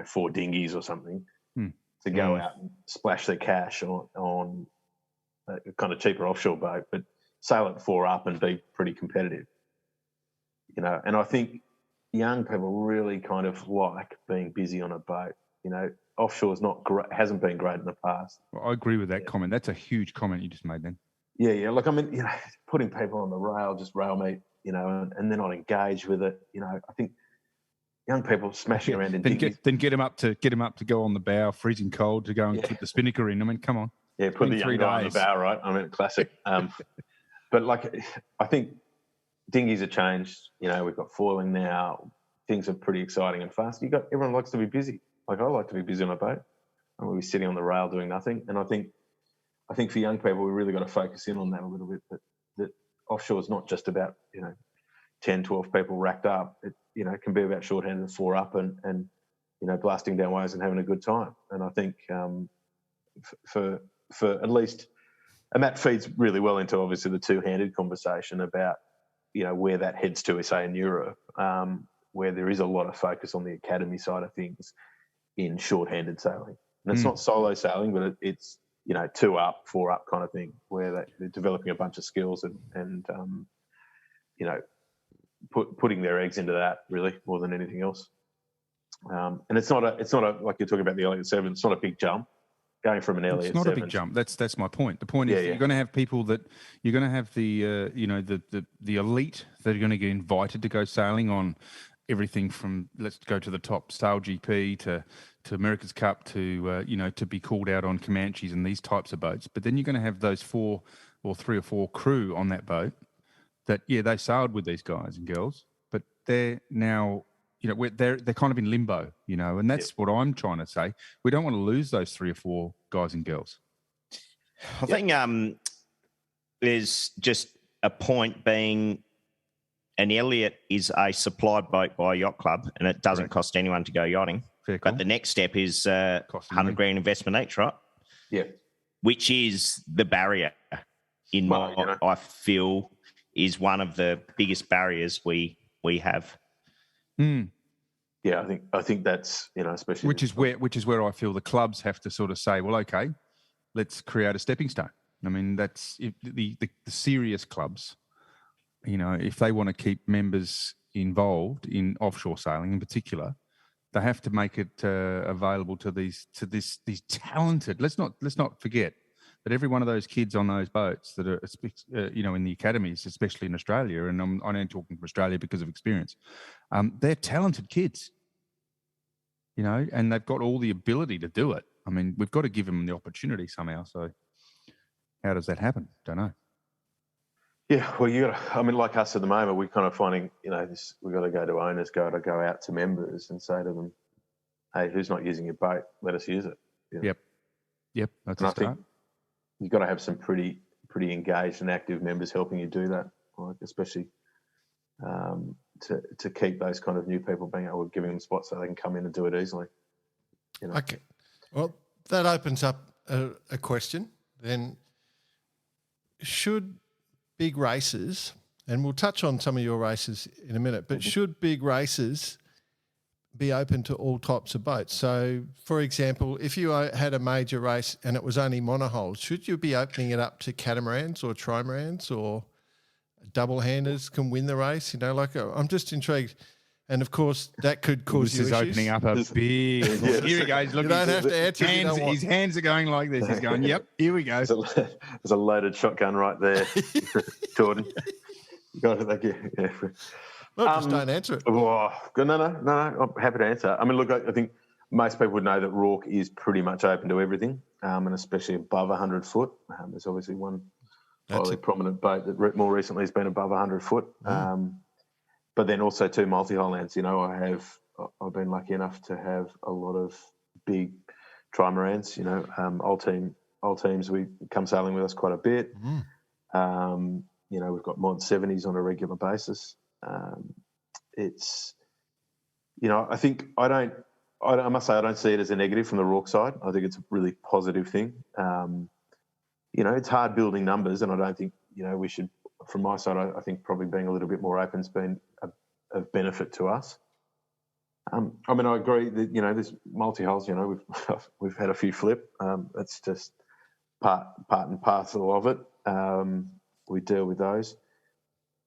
4 dinghies or something to go out and splash their cash on a kind of cheaper offshore boat, but sail at 4 up and be pretty competitive. And I think young people really kind of like being busy on a boat. Offshore hasn't been great in the past. Well, I agree with that comment. That's a huge comment you just made then. Yeah. Look, putting people on the rail, just rail meet, and they're not engaged with it. I think young people smashing around in dinghies. Then get them up to go on the bow, freezing cold, to go and keep the spinnaker in. I mean, come on. Yeah, put the young guy on the bow, right? Classic. But I think dinghies have changed. We've got foiling now. Things are pretty exciting and fast. Everyone likes to be busy. Like, I like to be busy on a boat. I want to be sitting on the rail doing nothing. And I think for young people, we really got to focus in on that a little bit. That offshore is not just about 10, 12 people racked up. It can be about shorthanded and 4 up and blasting down waves and having a good time. And I think for at least, and that feeds really well into obviously the two-handed conversation about where that heads to, say, in Europe, where there is a lot of focus on the academy side of things in short-handed sailing. And it's not solo sailing, but it's 2 up, 4 up kind of thing, where they're developing a bunch of skills and putting their eggs into that really more than anything else. And it's not a like you're talking about the Elliott 7. It's not a big jump. Going from an Elliott 7. It's not a big jump. That's my point. The point is you're going to have people that you're going to have the elite that are going to get invited to go sailing on everything from, let's go to the top, Sail GP to America's Cup to to be called out on Comanches and these types of boats. But then you're going to have those 3 or 4 crew on that boat that they sailed with these guys and girls, but they're now they're kind of in limbo, and that's what I'm trying to say. We don't want to lose those 3 or 4 guys and girls. I think there's just a point being an Elliott is a supplied boat by a yacht club, and it doesn't cost anyone to go yachting. Fair call. But the next step is $100,000 investment each, right? Yeah. Which is the barrier I feel is one of the biggest barriers we have. Yeah, I think that's especially which is where I feel the clubs have to sort of say, well, okay, let's create a stepping stone. I mean, that's the serious clubs. If they want to keep members involved in offshore sailing in particular, They have to make it available to these talented. Let's not forget that every one of those kids on those boats that are, in the academies, especially in Australia, and I'm only talking from Australia because of experience, they're talented kids, and they've got all the ability to do it. I mean, we've got to give them the opportunity somehow. So how does that happen? Don't know. Yeah, well, like us at the moment, we're kind of finding, we've got to go to owners, go out to members and say to them, hey, who's not using your boat? Let us use it. Yep. That's and a start. I think you've got to have some pretty engaged and active members helping you do that, like especially to keep those kind of new people being able to giving them spots so they can come in and do it easily. Okay. Well, that opens up a question. Then should big races, and we'll touch on some of your races in a minute, but should big races be open to all types of boats? So, for example, if you had a major race and it was only monohulls, should you be opening it up to catamarans or trimarans, or double-handers can win the race? I'm just intrigued. And, of course, that could cause you issues. This is opening up a big... Here he goes. Look, you don't have to answer. His hands are going like this. He's going, yep, here we go. There's a loaded shotgun right there, Jordan. You got it. Thank you. Yeah. Well, just don't answer it. No. I'm happy to answer. I mean, look, I think most people would know that RORC is pretty much open to everything, and especially above 100 foot. There's obviously one highly prominent boat that more recently has been above 100 foot. But then also two multi-hull lands. I've been lucky enough to have a lot of big trimarans. Old teams we come sailing with us quite a bit. We've got mod 70s on a regular basis. I think I must say I don't see it as a negative from the RORC side. I think it's a really positive thing. It's hard building numbers, and I don't think we should. From my side, I think probably being a little bit more open has been of benefit to us. I agree that there's multi-hulls. We've had a few flip. That's just part and parcel of it. We deal with those.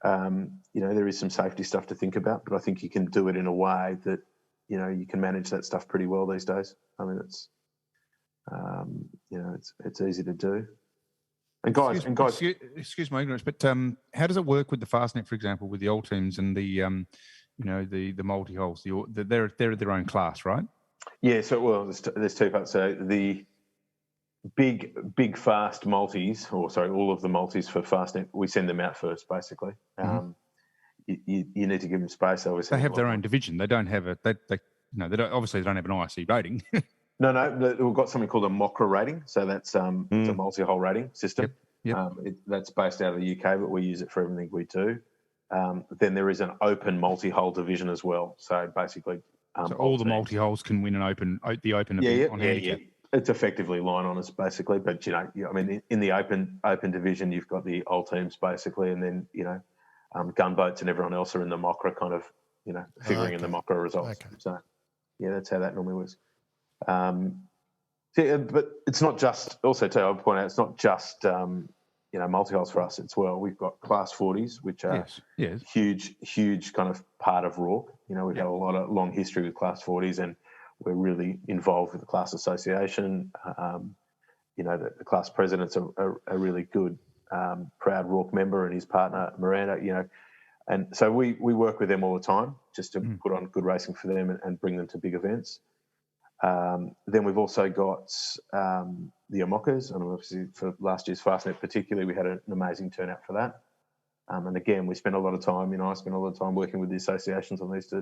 There is some safety stuff to think about, but I think you can do it in a way that you can manage that stuff pretty well these days. I mean, it's it's easy to do. And guys, excuse my ignorance, but how does it work with the Fastnet, for example, with the old teams and the the multi-hulls? They're their own class, right? Yeah. So there's two parts. So the big fast multis, all of the multis for Fastnet, we send them out first, basically. You need to give them space. Obviously, they have their own division. They don't have they don't have an IC rating. No, we've got something called a MOCRA rating. So that's it's a multi-hull rating system. Yep. That's based out of the UK, but we use it for everything we do. Then there is an open multi-hull division as well. So basically, so all the multi-hulls can win the open event on handicap. Yeah. It's effectively line on us, basically. But in the open division, you've got the old teams basically, and then gunboats and everyone else are in the MOCRA kind of figuring in the MOCRA results. Okay. So that's how that normally works. But it's not just. Also, too, I'll point out it's not just multi-hulls for us. It's we've got class 40s, which are huge kind of part of RORC. We've had a long history with class 40s, and we're really involved with the class association. The class president's a really good, proud RORC member, and his partner Miranda. And so we work with them all the time just to put on good racing for them and bring them to big events. Then we've also got the Amokas, and obviously for last year's Fastnet particularly, we had an amazing turnout for that. And again, we spent a lot of time, I spent a lot of time working with the associations on these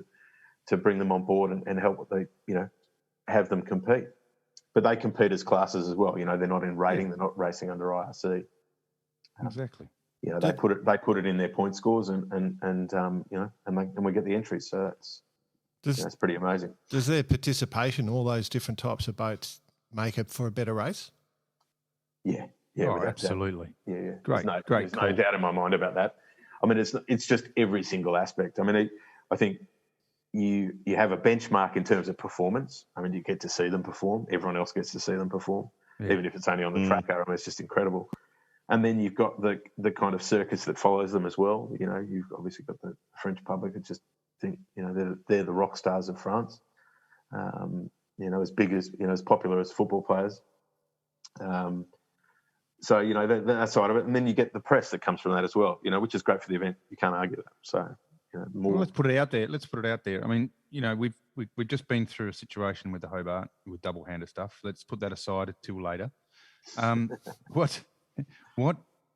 to bring them on board and help have them compete. But they compete as classes as well. They're not in rating, they're not racing under IRC. Exactly. They put it in their point scores and we get the entries. So that's pretty amazing. Does their participation, all those different types of boats, make it for a better race? Yeah. Absolutely. Yeah. Great. There's no doubt in my mind about that. I mean, it's just every single aspect. I mean, I think you have a benchmark in terms of performance. I mean, you get to see them perform. Everyone else gets to see them perform, even if it's only on the tracker. I mean, it's just incredible. And then you've got the kind of circus that follows them as well. You've obviously got the French public that just think, they're the rock stars of France. as big as as popular as football players. So that side of it, and then you get the press that comes from that as well. Which is great for the event. You can't argue that. So more. Well, let's put it out there. I mean, we've just been through a situation with the Hobart with double-hander stuff. Let's put that aside until later.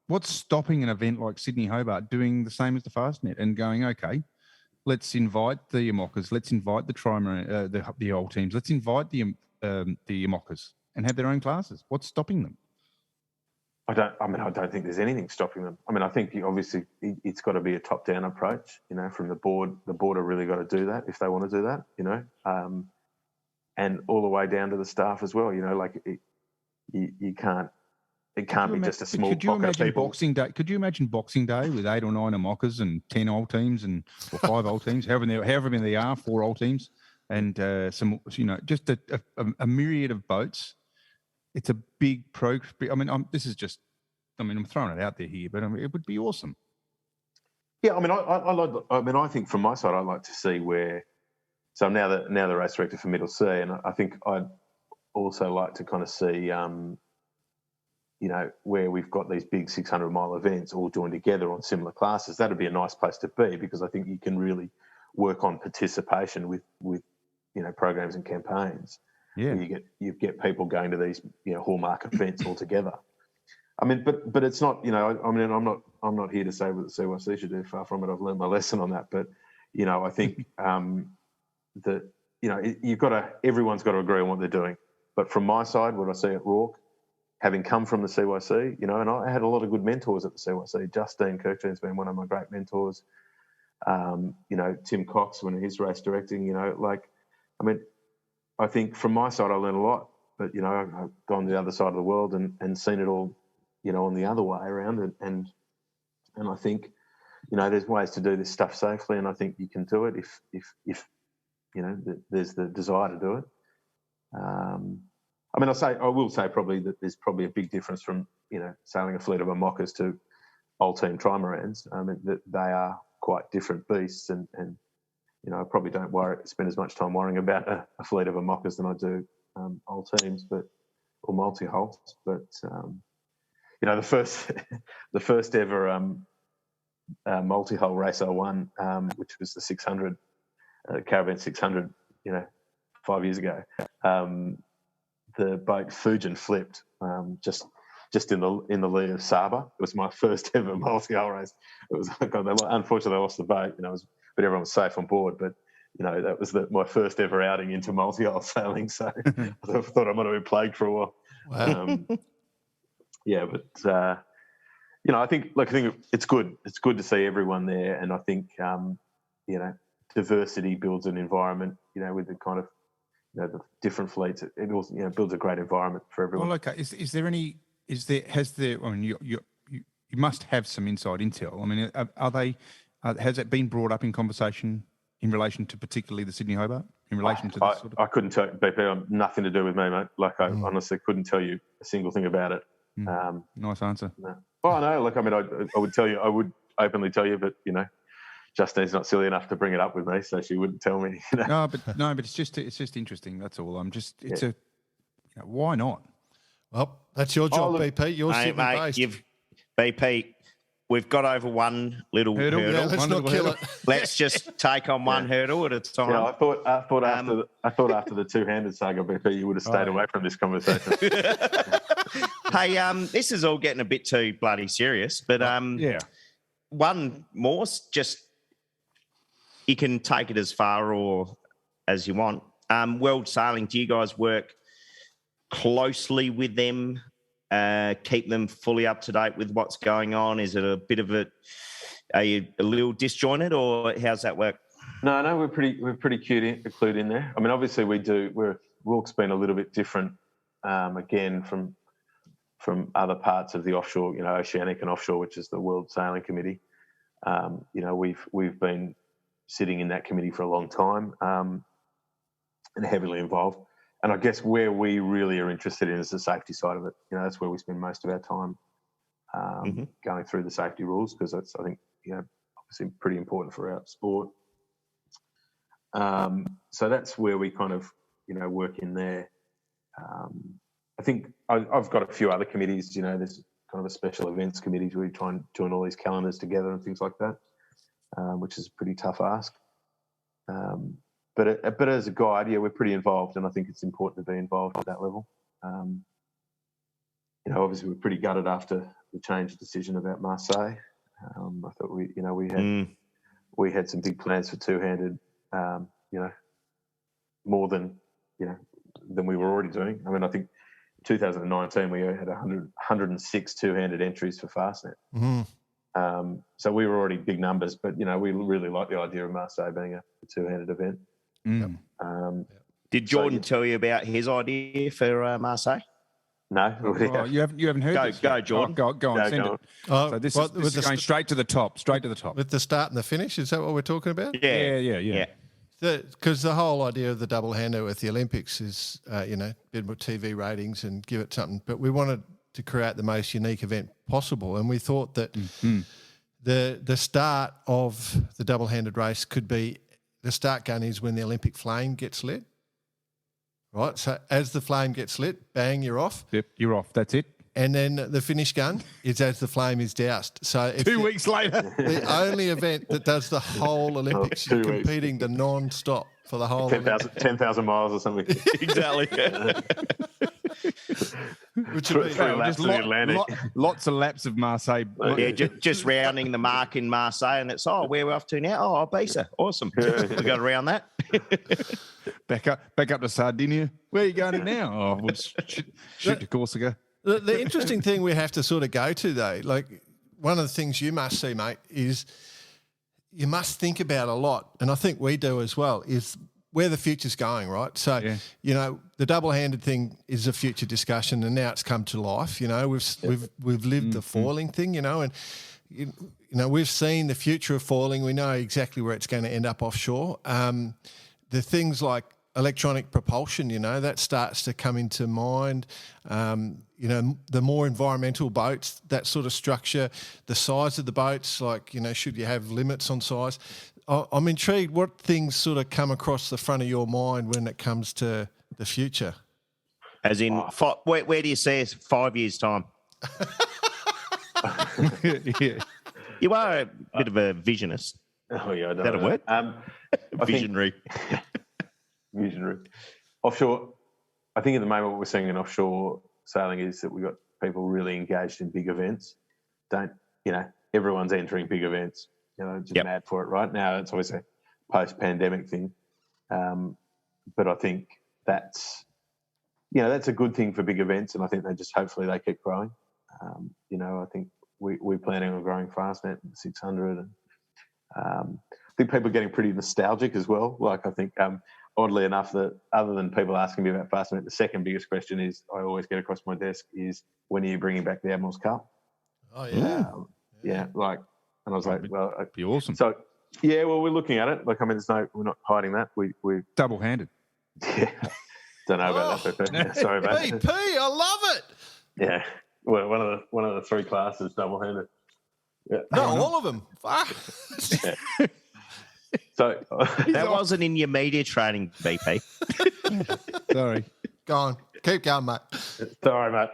What's stopping an event like Sydney Hobart doing the same as the Fastnet and going, okay, let's invite the Amoccas, let's invite the the old teams, let's invite the Amoccas and have their own classes. What's stopping them? I don't think there's anything stopping them. I mean, I think obviously it's got to be a top-down approach, from the board. The board have really got to do that if they want to do that, and all the way down to the staff as well. You can't. It can't be just a small pocket of people. Could you imagine Boxing Day with 8 or 9 Amoccas and 10 old teams or 5 old teams, however many they are, 4 old teams, and just a myriad of boats. It's a big I mean, I'm throwing it out there here, but it would be awesome. Yeah, I mean, I think from my side, I'd like to see where. So I'm now the race director for Middle C, and I think I'd also like to kind of see, where we've got these big 600-mile events all joined together on similar classes. That'd be a nice place to be, because I think you can really work on participation with programs and campaigns. Yeah, you get people going to these hallmark events all together. I mean, but it's not I'm not here to say what the CYC should do. Far from it. I've learned my lesson on that. But I think that everyone's got to agree on what they're doing. But from my side, what I see at RORC, having come from the CYC, and I had a lot of good mentors at the CYC. Justine Kirkton's been one of my great mentors. Tim Cox, when he's race directing, I think from my side, I learned a lot, but, I've gone to the other side of the world and seen it all, on the other way around. And I think, there's ways to do this stuff safely, and I think you can do it if there's the desire to do it. I will say probably that there's probably a big difference from, sailing a fleet of Amoccas to old team trimarans. That they are quite different beasts, and I probably don't spend as much time worrying about a fleet of Amoccas than I do old teams, or multi-hulls. But the first ever multi-hull race I won, which was the 600 Caribbean 600, 5 years ago. The boat Fujin flipped just in the lee of Saba. It was my first ever multi-hull race. It was unfortunately I lost the boat, but everyone was safe on board. But that was my first ever outing into multi-hull sailing. So I thought I might have been plagued for a while. Wow. I think it's good. It's good to see everyone there, and I think diversity builds an environment. With the kind of the different fleets, it also builds a great environment for everyone. Well, okay. You must have some inside intel. I mean, has it been brought up in conversation in relation to particularly the Sydney Hobart? In relation to this sort of... I couldn't tell you, BP, nothing to do with me, mate. I honestly couldn't tell you a single thing about it. Nice answer. No. Well, I know. I would tell you. I would openly tell you, but Justine's not silly enough to bring it up with me, so she wouldn't tell me. No, but it's just interesting. That's all. Why not? Well, that's your job, BP. You're sitting based. BP, we've got over one little hurdle. Yeah, let's not kill it. Let's just take on one hurdle at a time. Yeah, I thought after the two-handed saga, BP, you would have stayed away from this conversation. Hey, this is all getting a bit too bloody serious, but one more, just you can take it as far or as you want. World Sailing, do you guys work closely with them? Keep them fully up to date with what's going on? Is it a bit of are you a little disjointed, or how's that work? No, we're pretty clued in there. I mean, obviously we do. RORC's been a little bit different, again from other parts of the offshore, oceanic and offshore, which is the World Sailing Committee. We've been sitting in that committee for a long time, and heavily involved. And I guess where we really are interested in is the safety side of it. That's where we spend most of our time going through the safety rules, because that's, I think, obviously pretty important for our sport. So that's where we kind of work in there. I think I've got a few other committees. There's kind of a special events committee where we try and join all these calendars together and things like that, which is a pretty tough ask. But as a guide, we're pretty involved, and I think it's important to be involved at that level. Obviously we're pretty gutted after the change of decision about Marseille. I thought we had some big plans for two-handed, more than we were already doing. I mean, I think 2019 we had 106 two-handed entries for Fastnet. Mm-hmm. So we were already big numbers, but we really like the idea of Marseille being a two-handed event. Did Jordan tell you about his idea for Marseille? No. Oh, you haven't heard this Go, yet? Jordan. Go on, send it. So this is going straight to the top. With the start and the finish, is that what we're talking about? Yeah. Because the whole idea of the double-hander with the Olympics is, bit more TV ratings and give it something. But we wanted to create the most unique event possible, and we thought that the start of the double-handed race could be, the start gun is when the Olympic flame gets lit. Right, so as the flame gets lit, bang, you're off. Yep, you're off. That's it. And then the finish gun is as the flame is doused. So it's 2 weeks later, the only event that does the whole Olympics. You're competing the non-stop for the whole 10,000 miles or something. Exactly. Which would be laps of the Atlantic. Lots of laps of Marseille. Yeah, just rounding the mark in Marseille, and it's, where we're off to now? Oh, Ibiza. Awesome. We got around that. back up to Sardinia. Where are you going now? Oh, we'll shoot to Corsica. The interesting thing we have to sort of go to, though, like one of the things you must see, mate, is you must think about a lot, and I think we do as well, is where the future's going, right? So, the double-handed thing is a future discussion, and now it's come to life. We've lived the foiling thing, and we've seen the future of foiling. We know exactly where it's going to end up offshore. The things like electronic propulsion, that starts to come into mind. The more environmental boats, that sort of structure, the size of the boats, like, should you have limits on size? I'm intrigued what things sort of come across the front of your mind when it comes to the future. As in, where do you see us 5 years' time? You are a bit of a visionist. Oh, yeah, I don't Is that know. a word? Visionary. Visionary. Offshore, I think at the moment what we're seeing in offshore sailing is that we've got people really engaged in big events. Everyone's entering big events. Just mad for it right now. It's obviously a post-pandemic thing. But I think that's a good thing for big events, and I think hopefully they keep growing. I think we're planning on growing Fastnet 600, and I think people are getting pretty nostalgic as well. Like, I think oddly enough, that other than people asking me about Fastnet, the second biggest question is I always get across my desk is, when are you bringing back the Admiral's Cup? Oh yeah, and I was like, well, that'd be awesome. So well, we're looking at it. Like, I mean, we're not hiding that. We're double-handed. Yeah, don't know about that. But, sorry about that. PP, I love it. Yeah, well, one of the three classes double-handed. Yeah. No, all of them. Fuck. Yeah. So that wasn't in your media training, BP. Sorry. Go on. Keep going, mate. Sorry, mate.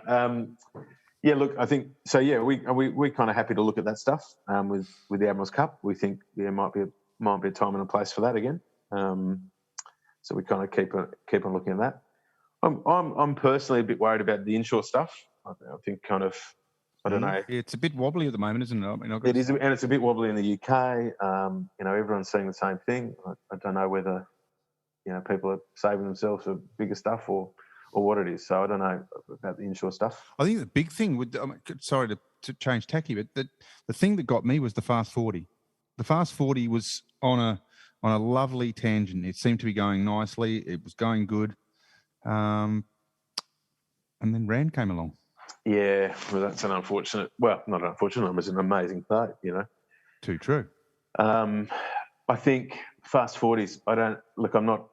Look, I think so. Yeah, we're kind of happy to look at that stuff with the Admiral's Cup. We think there might be a time and a place for that again. So we kind of keep on looking at that. I'm personally a bit worried about the inshore stuff. I think I don't know. It's a bit wobbly at the moment, isn't it? I mean, it is, and it's a bit wobbly in the UK. Everyone's saying the same thing. I don't know whether people are saving themselves for bigger stuff or what it is. So I don't know about the inshore stuff. I think the big thing sorry to change tacky, but the thing that got me was the Fast 40. The Fast 40 was on a lovely tangent. It seemed to be going nicely. It was going good. And then Rand came along. Yeah, well, that's an unfortunate. Well, not unfortunate. It was an amazing play, Too true. I think Fast 40s. I'm not,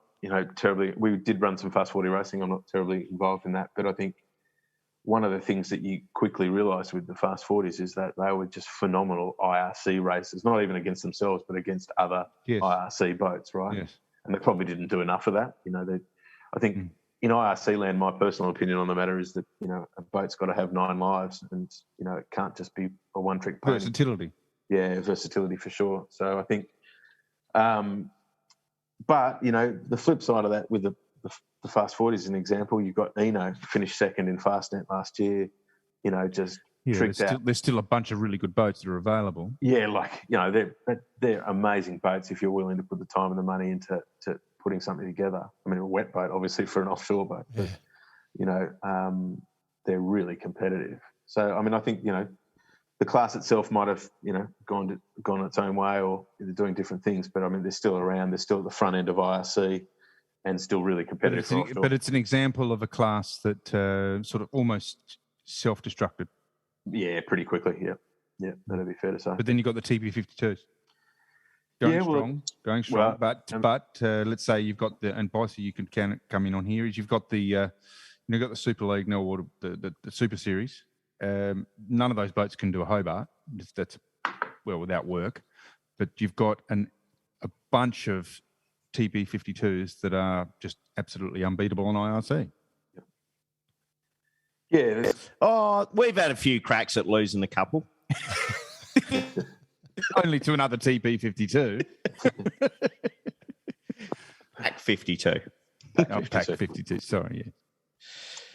terribly. We did run some Fast 40 racing. I'm not terribly involved in that, but I think one of the things that you quickly realise with the Fast 40s is that they were just phenomenal IRC races. Not even against themselves, but against other IRC boats, right? Yes. And they probably didn't do enough of that. I think in IRC land, my personal opinion on the matter is that, a boat's got to have 9 lives, and, it can't just be a one-trick pony. Versatility. Yeah, versatility for sure. So I think, but, the flip side of that with the Fast 40 is an example. You've got Eno finished second in Fastnet last year, just tricked out. There's still a bunch of really good boats that are available. Yeah, they're amazing boats if you're willing to put the time and the money into putting something together. I mean, a wet boat, obviously, for an offshore boat, but, they're really competitive. So, I mean, I think, the class itself might have, gone its own way, or they're doing different things, but I mean, they're still around. They're still at the front end of IRC and still really competitive. But it's an example of a class that sort of almost self-destructed. Yeah, pretty quickly. Yeah, that'd be fair to say. But then you've got the TP52s going strong. But let's say you've got and Bicey, you can come in on here. Is you've got the you've got the Super League, or the Super Series. None of those boats can do a Hobart. That's without work. But you've got a bunch of TP52s that are just absolutely unbeatable on IRC. Yeah. Oh, we've had a few cracks at losing a couple. Only to another TP52. Pack 52. Pack 52. Sorry, yeah.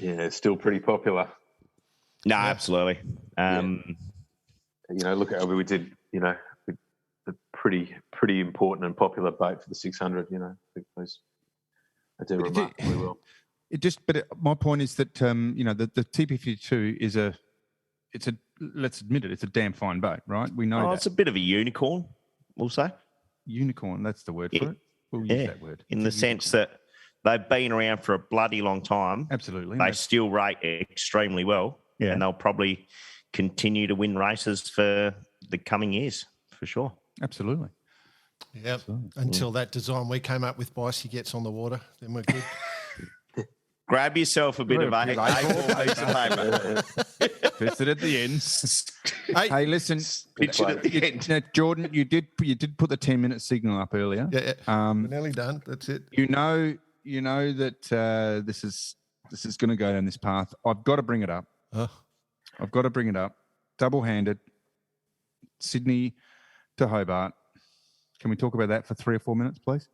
Yeah, it's still pretty popular. No, absolutely. Look at how we did, a pretty important and popular boat for the 600, I think they do remarkably well. My point is that, the TP52 is let's admit it, it's a damn fine boat, right? We know that. It's a bit of a unicorn, we'll say. Unicorn, that's the word for it. We'll use that word. In the sense that they've been around for a bloody long time. Absolutely. They still rate extremely well. Yeah. And they'll probably continue to win races for the coming years, for sure. Absolutely. Yeah. Until that design we came up with, Bicey, gets on the water, then we're good. Grab yourself a bit of A4 piece of paper. Fix it at the end. Hey, listen. Pitch it at the end. Now, Jordan, you did put the 10-minute signal up earlier. Yeah. We're nearly done. That's it. You know that this is going to go down this path. I've got to bring it up. I've got to bring it up. Double-handed, Sydney to Hobart. Can we talk about that for 3 or 4 minutes, please?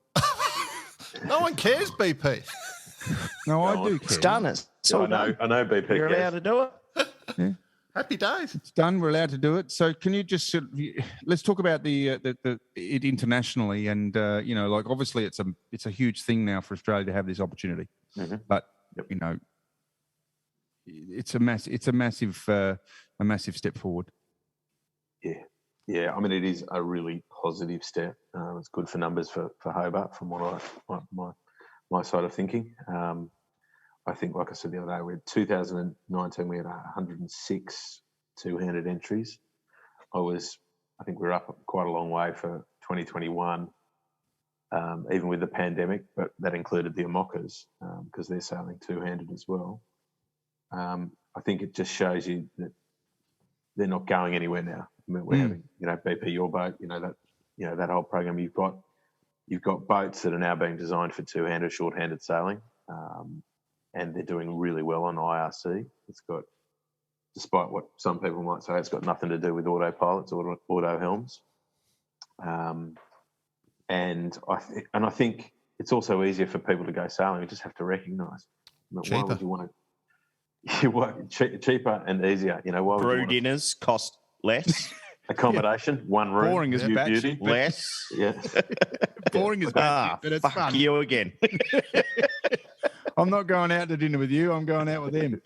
No one cares, BP. No, I do care. It's done. I know BP. You're allowed to do it. Yeah. Happy days. It's done. We're allowed to do it. So can you just let's talk about it internationally, and obviously it's a huge thing now for Australia to have this opportunity, but it's a massive step forward. Yeah. I mean, it is a really positive step. It's good for numbers for Hobart, from what my side of thinking. I think, like I said the other day, we had 2019, we had 106 two-handed entries. I think we're up quite a long way for 2021, even with the pandemic, but that included the Amokas because they're sailing two-handed as well. I think it just shows you that they're not going anywhere now. I mean, we're having, BP Your Boat, that whole program. You've got boats that are now being designed for two-handed, short-handed sailing, and they're doing really well on IRC. It's got, despite what some people might say, it's got nothing to do with autopilots or auto helms. And I think it's also easier for people to go sailing. You just have to recognise. Why would you want to? You work cheaper and easier. Why brew dinners cost less. Accommodation, one room. Boring as beauty. Less. Yeah. Boring as but it's fuck fun. You again. I'm not going out to dinner with you. I'm going out with him.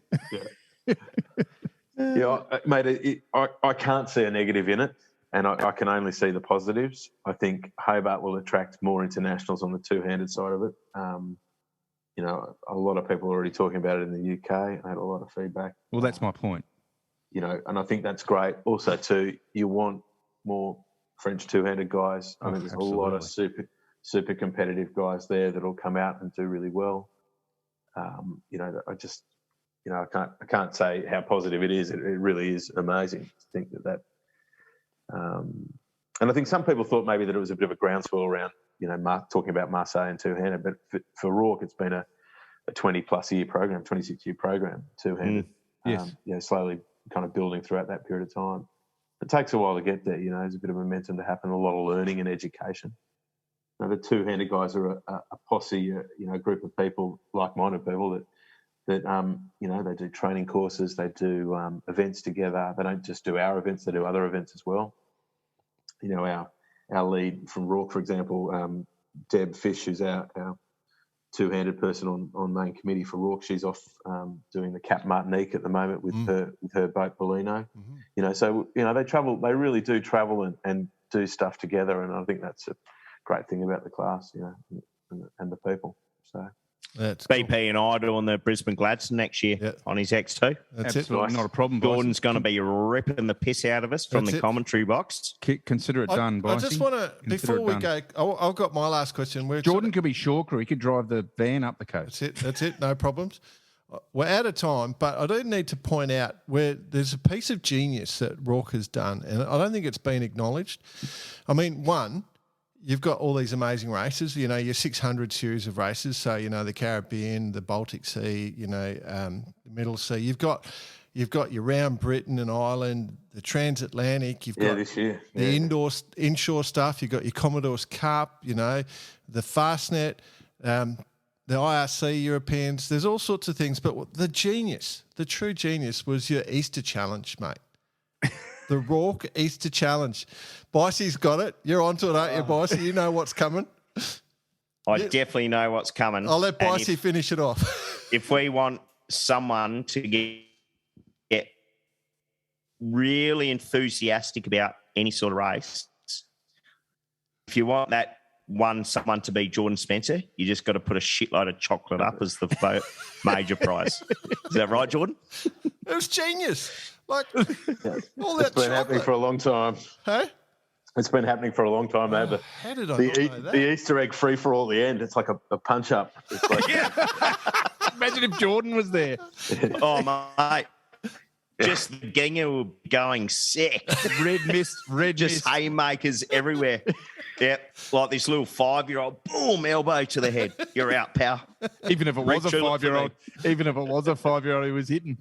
Mate, I can't see a negative in it, and I can only see the positives. I think Hobart will attract more internationals on the two-handed side of it. A lot of people are already talking about it in the UK. I had a lot of feedback. Well, that's my point. And I think that's great. Also, too, you want more French two-handed guys. I mean, there's absolutely a lot of super competitive guys there that'll come out and do really well. I just, I can't say how positive it is. It really is amazing to think that. And I think some people thought maybe that it was a bit of a groundswell around, talking about Marseille and two-handed, but for RORC, it's been a 20+ year program, 26-year program, two-handed. Slowly kind of building throughout that period of time. It takes a while to get there. There's a bit of momentum to happen, a lot of learning and education. The two-handed guys are a posse, a group of people, like-minded people that they do training courses, they do events together. They don't just do our events; they do other events as well. Our lead from RORC, for example, Deb Fish, who's our two-handed person on main committee for RORC. She's off doing the Cap Martinique at the moment with her boat Bellino. So they travel. They really do travel and do stuff together, and I think that's a great thing about the class, and the people. So that's BP cool. And I doing the Brisbane Gladstone next year on his X2. That's absolutely not a problem. Jordan's going to be ripping the piss out of us from the commentary box. Consider it done, Bicey. I just want to, before we go, I've got my last question. Jordan could be shore crew. He could drive the van up the coast. That's it. No problems. We're out of time, but I do need to point out where there's a piece of genius that RORC has done, and I don't think it's been acknowledged. I mean, one, you've got all these amazing races, your 600 series of races. So, the Caribbean, the Baltic Sea, the Middle Sea. You've got your round Britain and Ireland, the transatlantic. You've got this year. The inshore stuff. You've got your Commodore's Cup, the Fastnet, the IRC Europeans. There's all sorts of things. But the true genius was your Easter Challenge, mate. The RORC Easter Challenge. Bicey's got it. You're onto it, aren't you, Bicey? You know what's coming. I definitely know what's coming. I'll let Bicey finish it off. If we want someone to get really enthusiastic about any sort of race, if you want someone to be Jordan Spencer, you just got to put a shitload of chocolate up as the major prize. Is that right, Jordan? It was genius. All that it's been happening for a long time. Hey? It's been happening for a long time. How did I not know that? The Easter egg free for all the end. It's like a punch up. It's like, Imagine if Jordan was there. Oh, mate. Just the ginger will be going sick. Red mist. Just haymakers everywhere. Yep. Like this little 5-year-old, boom, elbow to the head. You're out, pal. Even if it was a 5-year-old. Even if it was a 5-year-old who was hitting.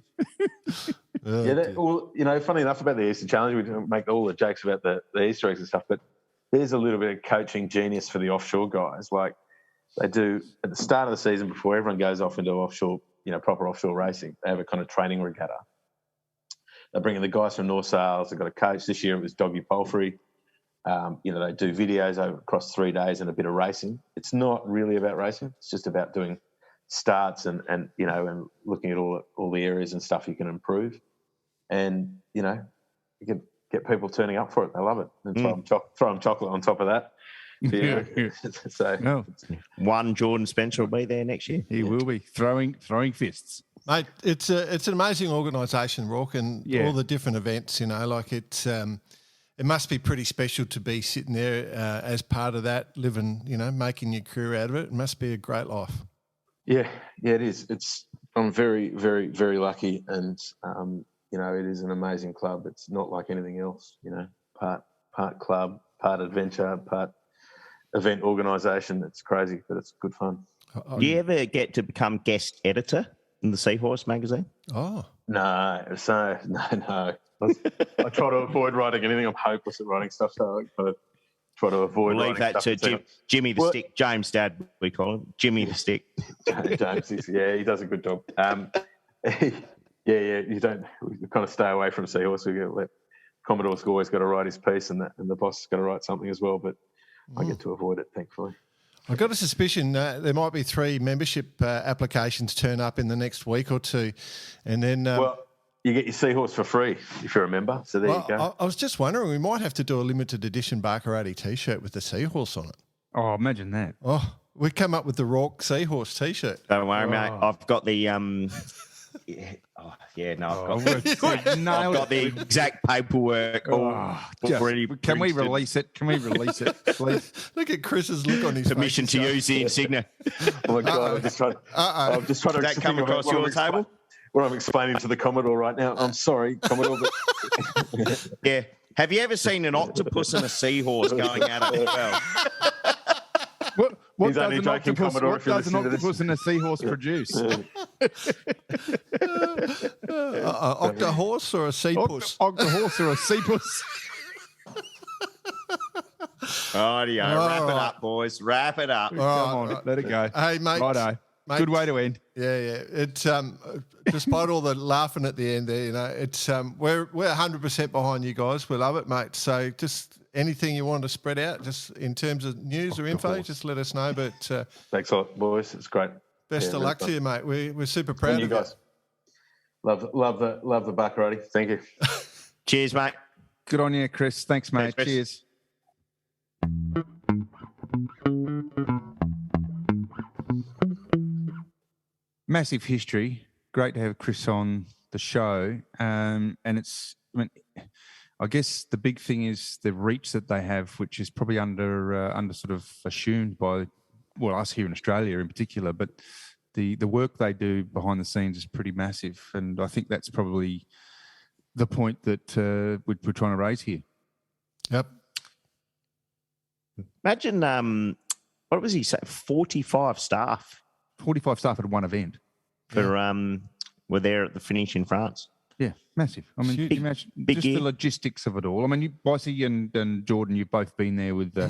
Funny enough about the Easter Challenge, we make all the jokes about the Easter eggs and stuff, but there's a little bit of coaching genius for the offshore guys. Like they do at the start of the season before everyone goes off into offshore, proper offshore racing, they have a kind of training regatta. They bring in the guys from North Sales. They've got a coach. This year it was Doggy Palfrey. They do videos across 3 days and a bit of racing. It's not really about racing. It's just about doing starts and looking at all the areas and stuff you can improve. And, you can get people turning up for it. They love it. And throw them chocolate on top of that. So one Jordan Spencer will be there next year. He will be throwing fists. Mate, it's an amazing organisation, RORC, and all the different events, it must be pretty special to be sitting there as part of that, living, making your career out of it. It must be a great life. Yeah, it is. I'm very, very, very lucky, and it is an amazing club. It's not like anything else. Part club, part adventure, part event organisation. It's crazy, but it's good fun. Do you ever get to become guest editor in the Seahorse magazine? Oh no. I try to avoid writing anything. I'm hopeless at writing stuff, so I try to avoid. We'll leave that to Jimmy the Stick, James Dad, we call him Jimmy the Stick. James, he does a good job. You don't kind of stay away from Seahorse. We let Commodore's always got to write his piece, and the boss has got to write something as well. But I get to avoid it, thankfully. I've got a suspicion there might be 3 membership applications turn up in the next week or two, and then. You get your Seahorse for free if you're a member. So there you go. I was just wondering, we might have to do a limited edition Barkarati T-shirt with the Seahorse on it. Oh, imagine that. Oh, we come up with the RORC Seahorse T-shirt. Don't worry, mate. I've got the I've got the exact paperwork already. Can we release it? Please? Look at Chris's look on his permission face. To use the insignia. Oh my God! I'm just trying to. Did that come across your table? What I'm explaining to the Commodore right now. I'm sorry, Commodore. But yeah. Have you ever seen an octopus and a seahorse going at it as well? What He's only does an joking, octopus, Commodore, what if you're does an listening to this. octopus and a seahorse produce? Octohorse or a seapuss? Octohorse or a seapuss? Rightio. All Wrap it right. up, boys. Wrap it up. Come on, let it go. Hey, mate. Righto. Mate. Good way to end. Yeah. It's despite all the laughing at the end there, it's we're 100% behind you guys. We love it, mate. So just anything you want to spread out, just in terms of news or info, just let us know. But Thanks a lot, boys. It's great. best of luck to you, mate. We're super proud And you of guys. Love the Baccarati. Thank you. Cheers, mate. Good on you, Chris. Thanks, mate. Thanks, Chris. Cheers. Massive history. Great to have Chris on the show. And I guess the big thing is the reach that they have, which is probably under sort of assumed by, us here in Australia in particular, but the work they do behind the scenes is pretty massive. And I think that's probably the point that we're trying to raise here. Yep. Imagine, what was he saying? 45 staff 45 staff at one event. were there at the finish in France. Yeah, massive. I mean, Huge. imagine Big just year. the logistics of it all. I mean, Bossy and Jordan, you've both been there with the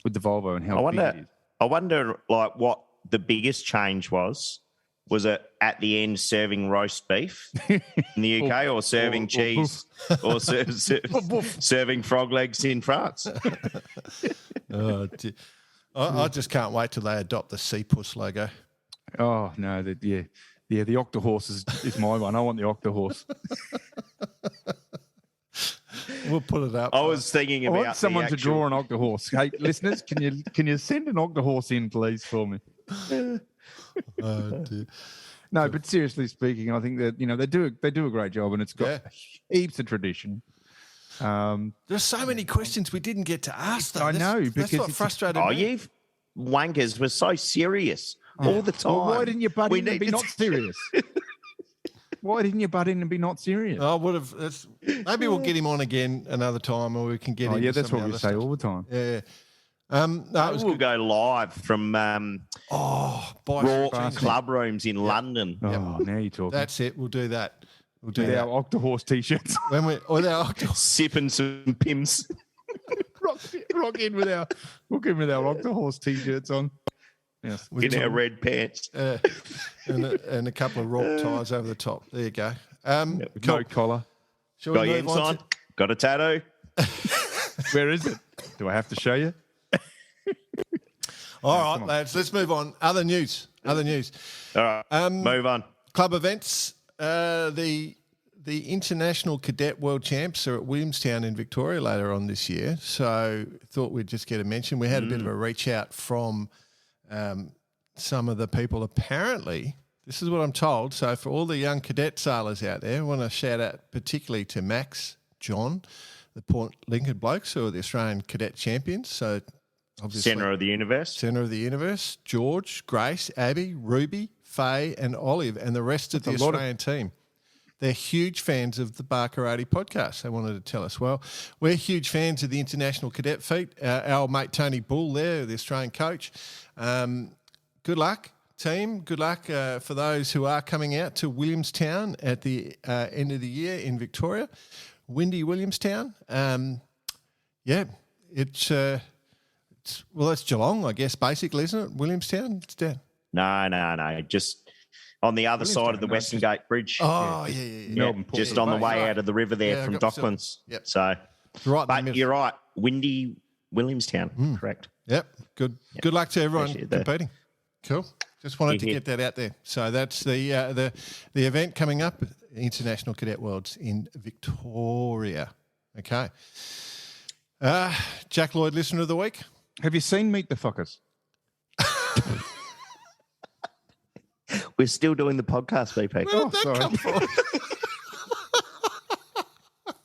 Volvo and how big it is. I wonder, like, what the biggest change was. Was it at the end serving roast beef in the UK, or serving cheese, or serving frog legs in France? Oh, dear. I just can't wait till they adopt the Seapuss logo. Oh no, the Octohorse is my one. I want the Octohorse. We'll put it up. I was thinking I about want someone the to draw an Octohorse. Hey, listeners, can you send an Octohorse in, please, for me? Oh, dear. No, but seriously speaking, I think that they do a great job, and it's got heaps of tradition. There's so many questions we didn't get to ask, though. I know, That's because what it's- frustrated Oh, me. you wankers were so serious all the time. Well, why didn't you butt We in and be need- not serious? Why didn't you butt in and be not serious? I would have. Maybe we'll get him on again another time, or we can get him. Yeah, to that's some what of we the say other all the time. stuff. Yeah. No, it was We'll good. go live from By RORC club rooms in London. Oh, now you're talking. That's it. We'll do that. We'll do With that. our Octohorse t-shirts. When we with our Sipping some pims. rock in with our Octohorse t-shirts on. Yes. In our red pants. and a couple of rock ties over the top. There you go. No collar. Shall we Got your move on ensign. to- Got a tattoo. Where is it? Do I have to show you? All right, lads. Let's move on. Other news. All right. Move on. Club events. The International Cadet World Champs are at Williamstown in Victoria later on this year. So thought we'd just get a mention. We had a bit of a reach out from some of the people. Apparently, this is what I'm told. So for all the young cadet sailors out there, I want to shout out particularly to Max, John, the Port Lincoln blokes who are the Australian cadet champions. So obviously Centre of the universe. Centre of the Universe, George, Grace, Abby, Ruby, Faye and Olive and the rest of the Australian team. They're huge fans of the Baccarati podcast. They wanted to tell us. Well, we're huge fans of the International Cadet Feat. Our mate Tony Bull there, the Australian coach. Good luck, team. Good luck for those who are coming out to Williamstown at the end of the year in Victoria. Windy Williamstown. It's Geelong, I guess, basically, isn't it? Williamstown? It's down. No. Just on the other side of the Western Gate Bridge. Oh, yeah. Yeah, Melbourne Port. just on the way Right. out of the river there Yeah, I from got myself- Docklands. Yep. So, Right in the but middle. you're right. Windy Williamstown. Correct. Yep. Good luck to everyone Appreciate that. competing. Cool. Just wanted to Yeah. get that out there. So that's the event coming up, International Cadet Worlds in Victoria. Okay. Jack Lloyd, listener of the week. Have you seen Meet the Fuckers? We're still doing the podcast, BP. Where did that sorry. come from?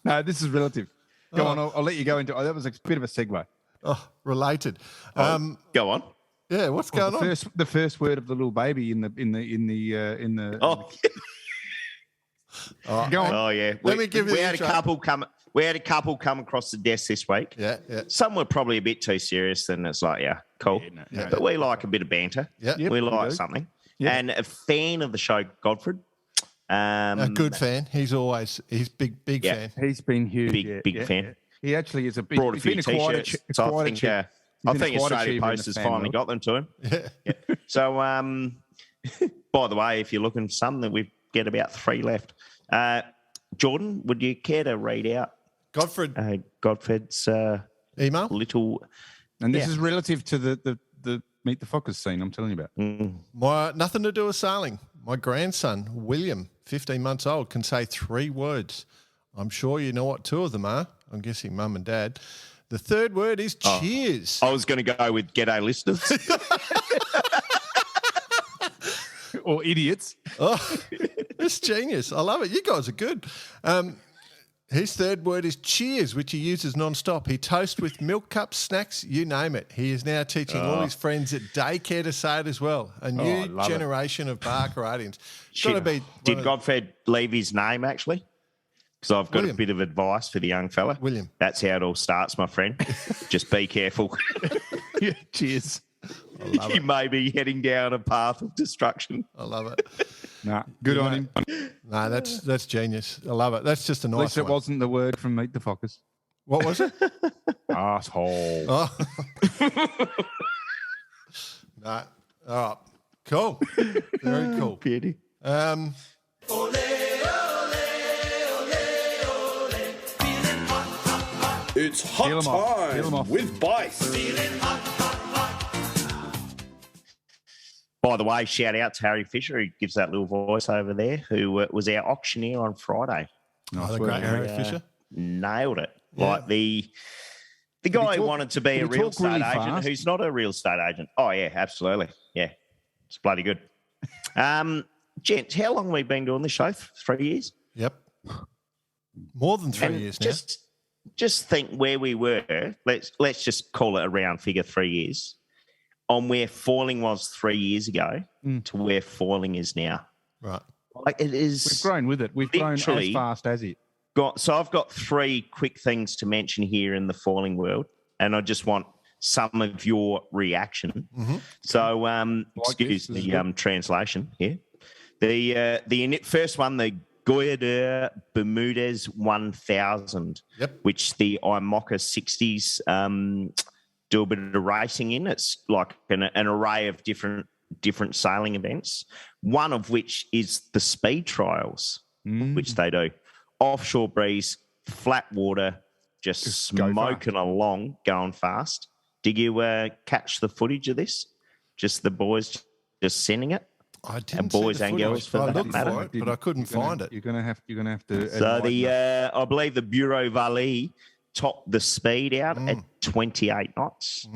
No, this is relative. Go on, I'll let you go into. That was a bit of a segue. Oh, related. Go on. Yeah, what's going on? The first word of the little baby in the. Oh, Go on. oh yeah. Let me give you we the had intro. a couple come. We had a couple come across the desk this week. Yeah. Some were probably a bit too serious, and it's like, yeah, Cool. Yeah, But we like a bit of banter. Yeah. Yep, we we like do. something. Yep. And a fan of the show, Godfrey. A good fan. He's big Yeah. fan. He's been huge. Big fan. Yeah. He actually is a big. Brought a he's few been quite a T-shirts. ch- So quite I a think, ch- I he's been think a quite Australia achiever in Post the has fan finally world. got them to him. Yeah. So, by the way, if you're looking for something, we've got about 3 left. Jordan, would you care to read out Godfred's Email? little... And this Yeah. is relative to the Meet the Fockers scene I'm telling you about. Nothing to do with sailing. My grandson, William, 15 months old, can say 3 words. I'm sure you know what 2 of them are. I'm guessing mum and dad. The 3rd word is cheers. I was going to go with g'day listeners. Or idiots. Oh, it's genius. I love it. You guys are good. His 3rd word is cheers, which he uses non-stop. He toasts with milk cups, snacks, you name it. He is now teaching all his friends at daycare to say it as well. A new generation of Barkeradians. Did Godfred leave his name, actually? Because I've got William. a bit of advice for the young fella. William. That's how it all starts, my friend. Just be careful. Yeah, cheers. You may be heading down a path of destruction. I love it. Nah, good on him. No, that's genius. I love it. That's just a At nice least it one. wasn't the word from Meet the Fockers. What was it? Asshole. Oh. No. All right. Cool. Very cool. Beauty. It's Feel 'em hot off. Feel 'em time off. with Bice. By the way, shout out to Harry Fisher, who gives that little voice over there, who was our auctioneer on Friday. Nice The work, great Harry Harry. Fisher. Nailed it. Yeah. Like the guy who talk- wanted to be did a he real talk really estate agent fast? who's not a real estate agent. Oh, yeah, absolutely. Yeah, it's bloody good. Gents, how long have we been doing this show? 3 years? Yep. More than 3 And years now. just think where we were. Let's just call it a round figure, 3 years, on where falling was 3 years ago to where falling is now. Right. Like it is. We've grown with it. We've grown as Literally fast as it. So I've got 3 quick things to mention here in the falling world, and I just want some of your reaction. Mm-hmm. So, this excuse is the good. translation here. The first one, the Goya de Bermudez 1000, Yep. which the IMOCA 60s do a bit of racing in. It's like an array of different sailing events, one of which is the speed trials, which they do. Offshore breeze, flat water, just go smoking along, going fast. Did you catch the footage of this? Just the boys just sending it? I didn't And see boys the and footage. girls for I that looked matter. for it, but I couldn't find it. You're gonna have to. So enlighten us. I believe the Bureau Valley topped the speed out at 28 knots.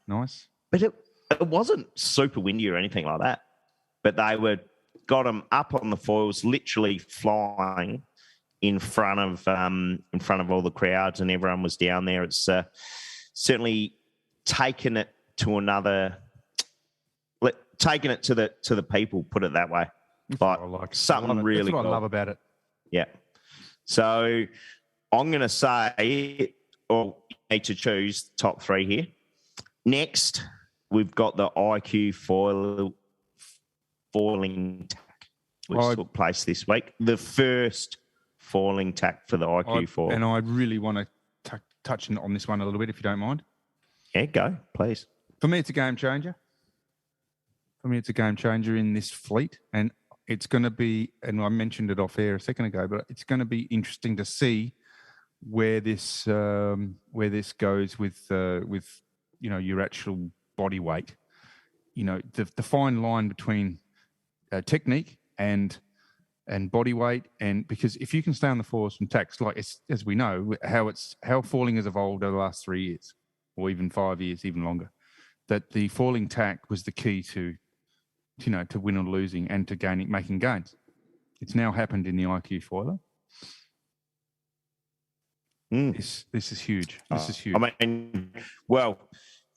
Nice. But it wasn't super windy or anything like that. But they got them up on the foils, literally flying in front of all the crowds, and everyone was down there. It's certainly taken it to the people. Put it that way. But I like it. something I love it. really That's what cool. I love about it. Yeah. So I'm going to say, or you need to choose top 3 here. Next, we've got the IQ falling tack, which took place this week. The first falling tack for the IQ foil. And I really want to touch on this one a little bit, if you don't mind. Yeah, go, please. For me, it's a game changer. In this fleet, and it's going to be. And I mentioned it off air a second ago, but it's going to be interesting to see where this goes with your actual body weight. The fine line between technique and body weight, and because if you can stay on the foils from tacks, like as we know how falling has evolved over the last 3 years, or even 5 years, even longer, that the falling tack was the key to win or losing and to making gains. It's now happened in the IQ foiler. This is huge. This is huge. I mean, well,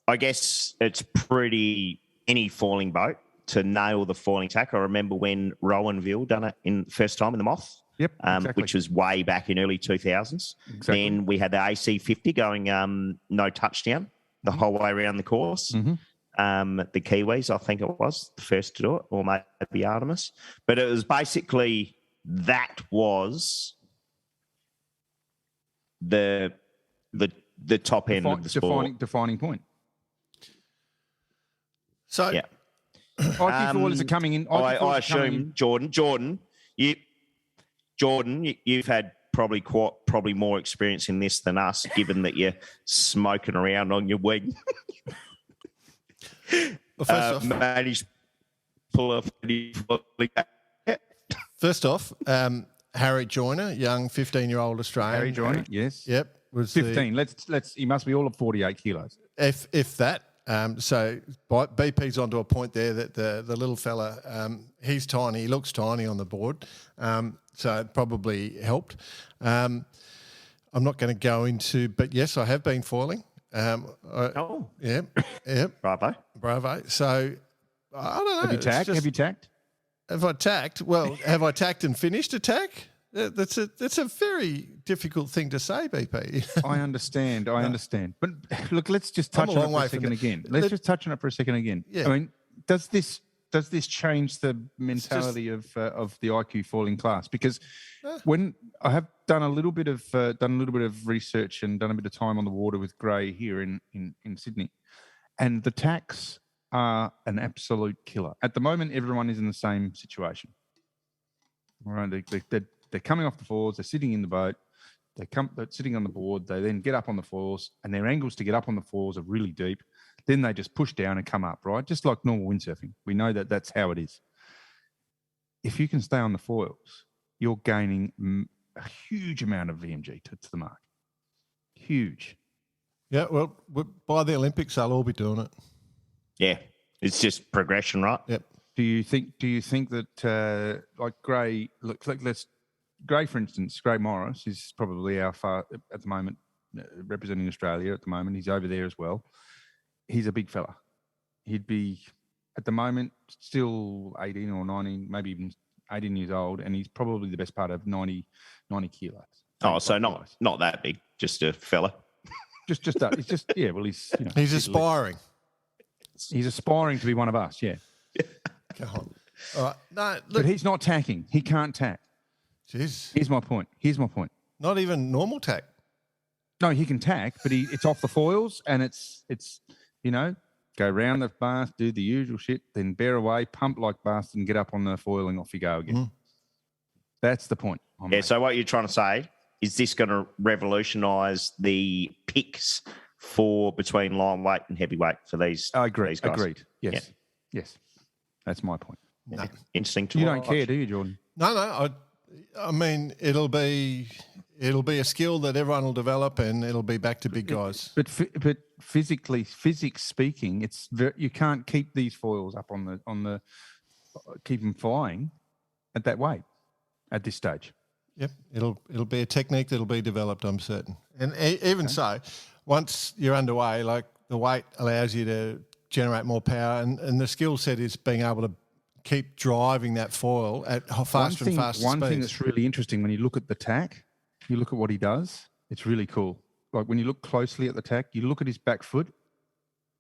I guess it's pretty any falling boat to nail the falling tack. I remember when Rowanville done it in first time in the Moth. Yep, exactly. Which was way back in early 2000s. Exactly. Then we had the AC50 going no touchdown. the whole way around the course. Mm-hmm. The Kiwis, I think it was the first to do it, or maybe Artemis. But it was basically that was the top end of the sport. Defining point. So Yeah. IQ foilers are coming in. I assume, Jordan, you've had probably more experience in this than us, given that you're smoking around on your wing. well, first off, Harry Joyner, young 15-year-old Australian. Harry Joyner, yes. Yep, was 15. Let's. He must be all of 48 kilos. If that. So BP's onto a point there that the little fella, he's tiny. He looks tiny on the board, so it probably helped. I'm not going to go into, but yes, I have been foiling. Yeah. Bravo. So I don't know. Have you tacked? Have I tacked? Well, have I tacked and finished a tack? That's a very difficult thing to say, BP. I understand. But look, let's just touch on it for a second again. Let's just touch on it for a second again. Yeah. I mean, does this change the mentality of the IQ falling class? Because when I have done a little bit of research and done a bit of time on the water with Gray here in Sydney, and the tacks are an absolute killer. At the moment, everyone is in the same situation. All right, they're coming off the foils. They're sitting in the boat. They're sitting on the board. They then get up on the foils, and their angles to get up on the foils are really deep. Then they just push down and come up, right? Just like normal windsurfing. We know that that's how it is. If you can stay on the foils, you're gaining a huge amount of VMG to the mark. Huge. Yeah, well, by the Olympics, they'll all be doing it. Yeah, it's just progression, right? Yep. Do you think that like Gray? Gray, for instance, Gray Morris is probably our at the moment representing Australia at the moment. He's over there as well. He's a big fella. He'd be at the moment still 18 or 19, maybe even 18 years old, and he's probably the best part of 90 kilos. Oh, so not that big, just a fella. Just that. He's just Well, he's aspiring. He's aspiring to be one of us. Yeah. Go on. All right. No, look. But he's not tacking. He can't tack. Jeez. Here's my point. Not even normal tack. No, he can tack, but it's off the foils, and it's go round the mast, do the usual shit, then bear away, pump like bastard, and get up on the foil, and off you go again. That's the point. So what you're trying to say is this going to revolutionise the picks for between lightweight and heavyweight for these? These guys? Agreed. Yes. Yeah. Yes. That's my point. No. Interesting to You watch. don't care, do you, Jordan? No. I mean, it'll be a skill that everyone will develop, and it'll be back to big guys. But physics speaking, you can't keep these foils up on the keep them flying at that weight at this stage. Yep, it'll be a technique that'll be developed, I'm certain. And even so, once you're underway, like the weight allows you to generate more power, and the skill set is being able to keep driving that foil at faster and faster One speeds. thing that's really interesting when you look at the tack, you look at what he does, it's really cool. Like when you look closely at the tack, you look at his back foot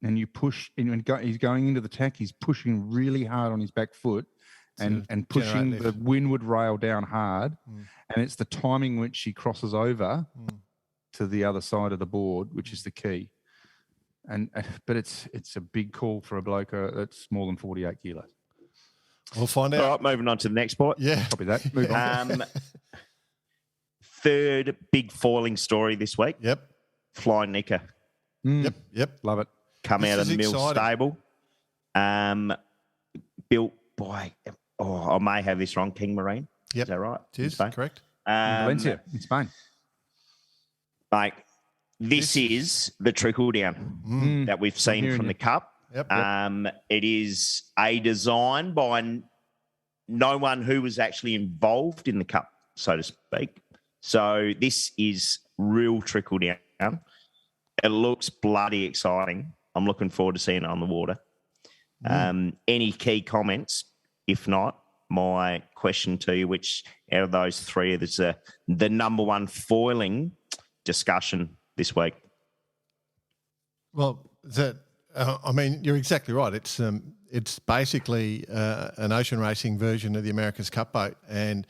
and you push, and when he's going into the tack, he's pushing really hard on his back foot and pushing the windward rail down hard. And it's the timing which he crosses over to the other side of the board, which is the key. But it's a big call for a bloke that's more than 48 kilos. We'll find out. All right, moving on to the next sport. Yeah. Copy that. Move on. Third big foiling story this week. Yep. Flying Nicker. Yep. Love it. Come out of the mill stable. Built by, I may have this wrong, King Marine. Yep. Is that right? It is, correct. Valencia, in Spain. Like, this is the trickle down that we've seen from the Cup. Yep. It is a design by no one who was actually involved in the Cup, so to speak. So this is real trickle down. It looks bloody exciting. I'm looking forward to seeing it on the water. Any key comments? If not, my question to you, which out of those three is the number one foiling discussion this week? Well, that I mean, you're exactly right. It's basically an ocean racing version of the America's Cup boat, and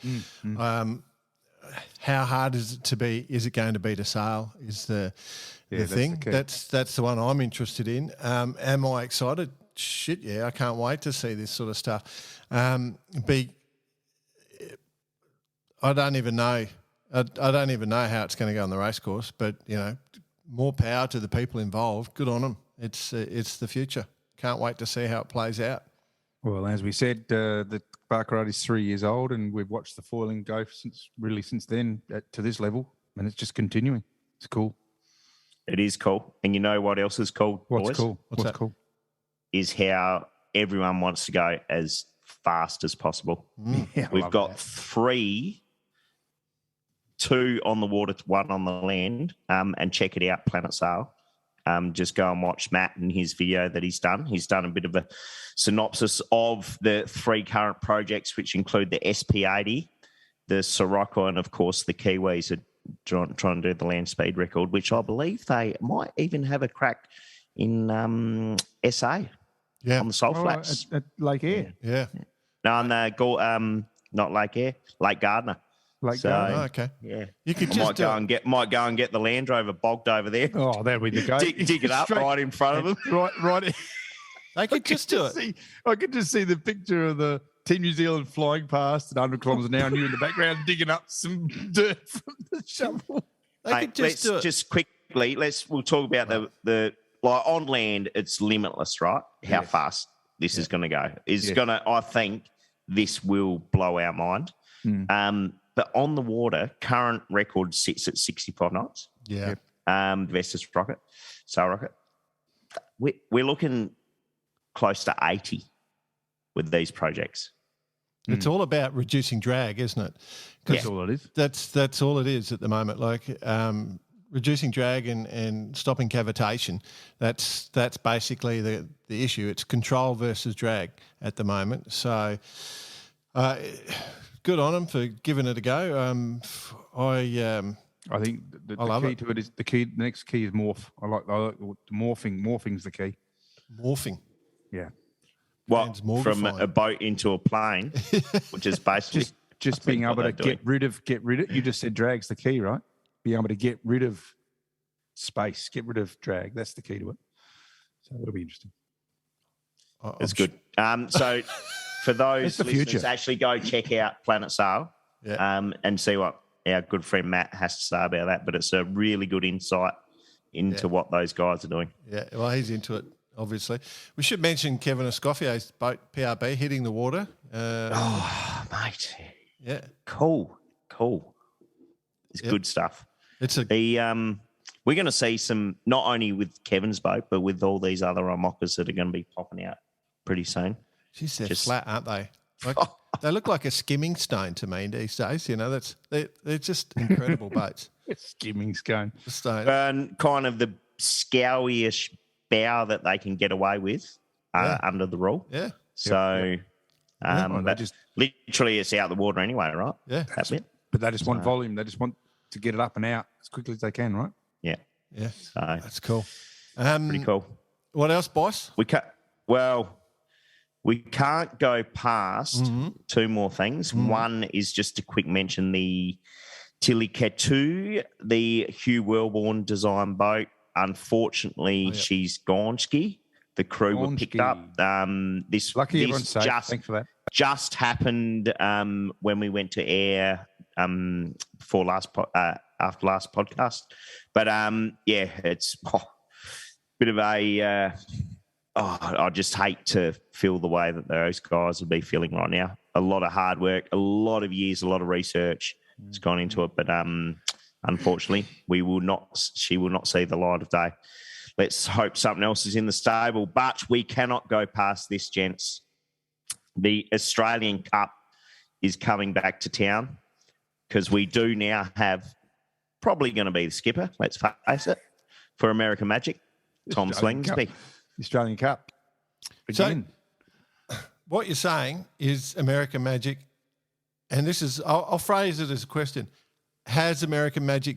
how hard is it to be? Is it going to be to sail? Is the thing that's the one I'm interested in. Am I excited? Shit, yeah! I can't wait to see this sort of stuff. I don't even know. I don't even know how it's going to go on the race course, but more power to the people involved. Good on them. It's the future. Can't wait to see how it plays out. Well, as we said, the Barcarad is 3 years old, and we've watched the foiling go since then to this level, and it's just continuing. It's cool. It is cool. And you know what else is cool, What's boys? cool? What's that? Cool? Is how everyone wants to go as fast as possible. Yeah, We've got 3, 2 on the water, 1 on the land, and check it out, Planet Sail. Just go and watch Matt and his video that he's done. He's done a bit of a synopsis of the 3 current projects, which include the SP80, the Sirocco, and, of course, the Kiwis are trying to do the land speed record, which I believe they might even have a crack in SA on the Salt Flats. At Lake Eyre. Yeah. No, on the not Lake Eyre, Lake Gardner. Oh, okay. Yeah, You could might go and get the Land Rover bogged over there. Oh, there we go. dig it up right in front of them. Right. They could just do it. I could just see the picture of the Team New Zealand flying past at 100 kilometres an hour, and you in the background digging up some dirt from the shovel. They could just do it. Just quickly, we'll talk about the like on land. It's limitless, right? How fast this is going to go is going to. I think this will blow our mind. But on the water, current record sits at 65 knots. Yeah. Vestas rocket, sail rocket. We're looking close to 80 with these projects. It's all about reducing drag, isn't it? That's all it is. That's all it is at the moment. Like reducing drag and stopping cavitation. That's basically the issue. It's control versus drag at the moment. So good on them for giving it a go. I think the key to it is the next key is morph. I like morphing. Morphing's the key. Morphing. Yeah. What, from a boat into a plane, which is basically just being able to get rid of. You just said drag's the key, right? Being able to get rid of space, get rid of drag. That's the key to it. So that'll be interesting. It's good. So for those listeners, actually go check out Planet Sail and see what our good friend Matt has to say about that. But it's a really good insight into what those guys are doing. Yeah, well, he's into it. Obviously, we should mention Kevin Escoffier's boat PRB hitting the water. Mate, yeah, cool. It's good stuff. It's a we're going to see some not only with Kevin's boat, but with all these other mockers that are going to be popping out pretty soon. Geez, they're flat, aren't they? Like, they look like a skimming stone to me these days. They're just incredible boats. Skimming stone, and kind of the scowy-ish bow that they can get away with under the rule. Yeah. So, but just literally it's out the water anyway, right? Yeah. That's it. But they just want volume. They just want to get it up and out as quickly as they can, right? Yeah. Yeah. So that's cool. Pretty cool. What else, boss? We can't go past 2 more things. One is just a quick mention, the Tiliketu, the Hugh Wellborn design boat. Unfortunately, she's gone ski. The crew were picked up. This everyone's safe. Thanks for that. Just happened when we went to air after last podcast. But it's a bit of a. I just hate to feel the way that those guys would be feeling right now. A lot of hard work, a lot of years, a lot of research has gone into it, but unfortunately, she will not see the light of day. Let's hope something else is in the stable, but we cannot go past this, gents. The Australian Cup is coming back to town because we do now have probably going to be the skipper, let's face it, for American Magic, Tom Slingsby. Australian Cup. So, what you're saying is American Magic, and this is, I'll phrase it as a question. Has American Magic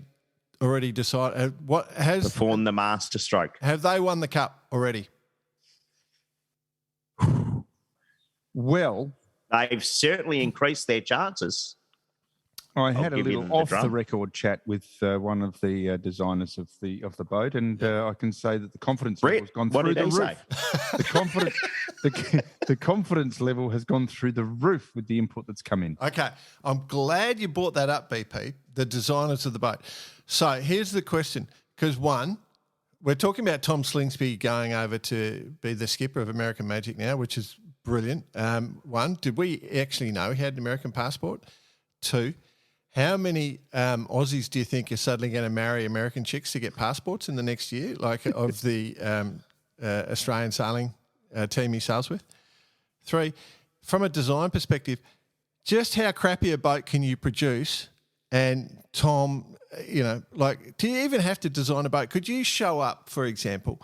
already decided? What has performed the master stroke? Have they won the cup already? Well, They've certainly increased their chances. I had a give you little the off drum. the record chat with one of the designers of the boat, and I can say that the confidence level has gone what through did the he roof. say? The confidence, the confidence level has gone through the roof with the input that's come in. Okay, I'm glad you brought that up, BP, the designers of the boat. So here's the question, because one, we're talking about Tom Slingsby going over to be the skipper of American Magic now, which is brilliant. One, did we actually know he had an American passport? Two, how many Aussies do you think are suddenly going to marry American chicks to get passports in the next year, like of the Australian sailing team he sails with? Three, from a design perspective, just how crappy a boat can you produce? And Tom, do you even have to design a boat? Could you show up, for example,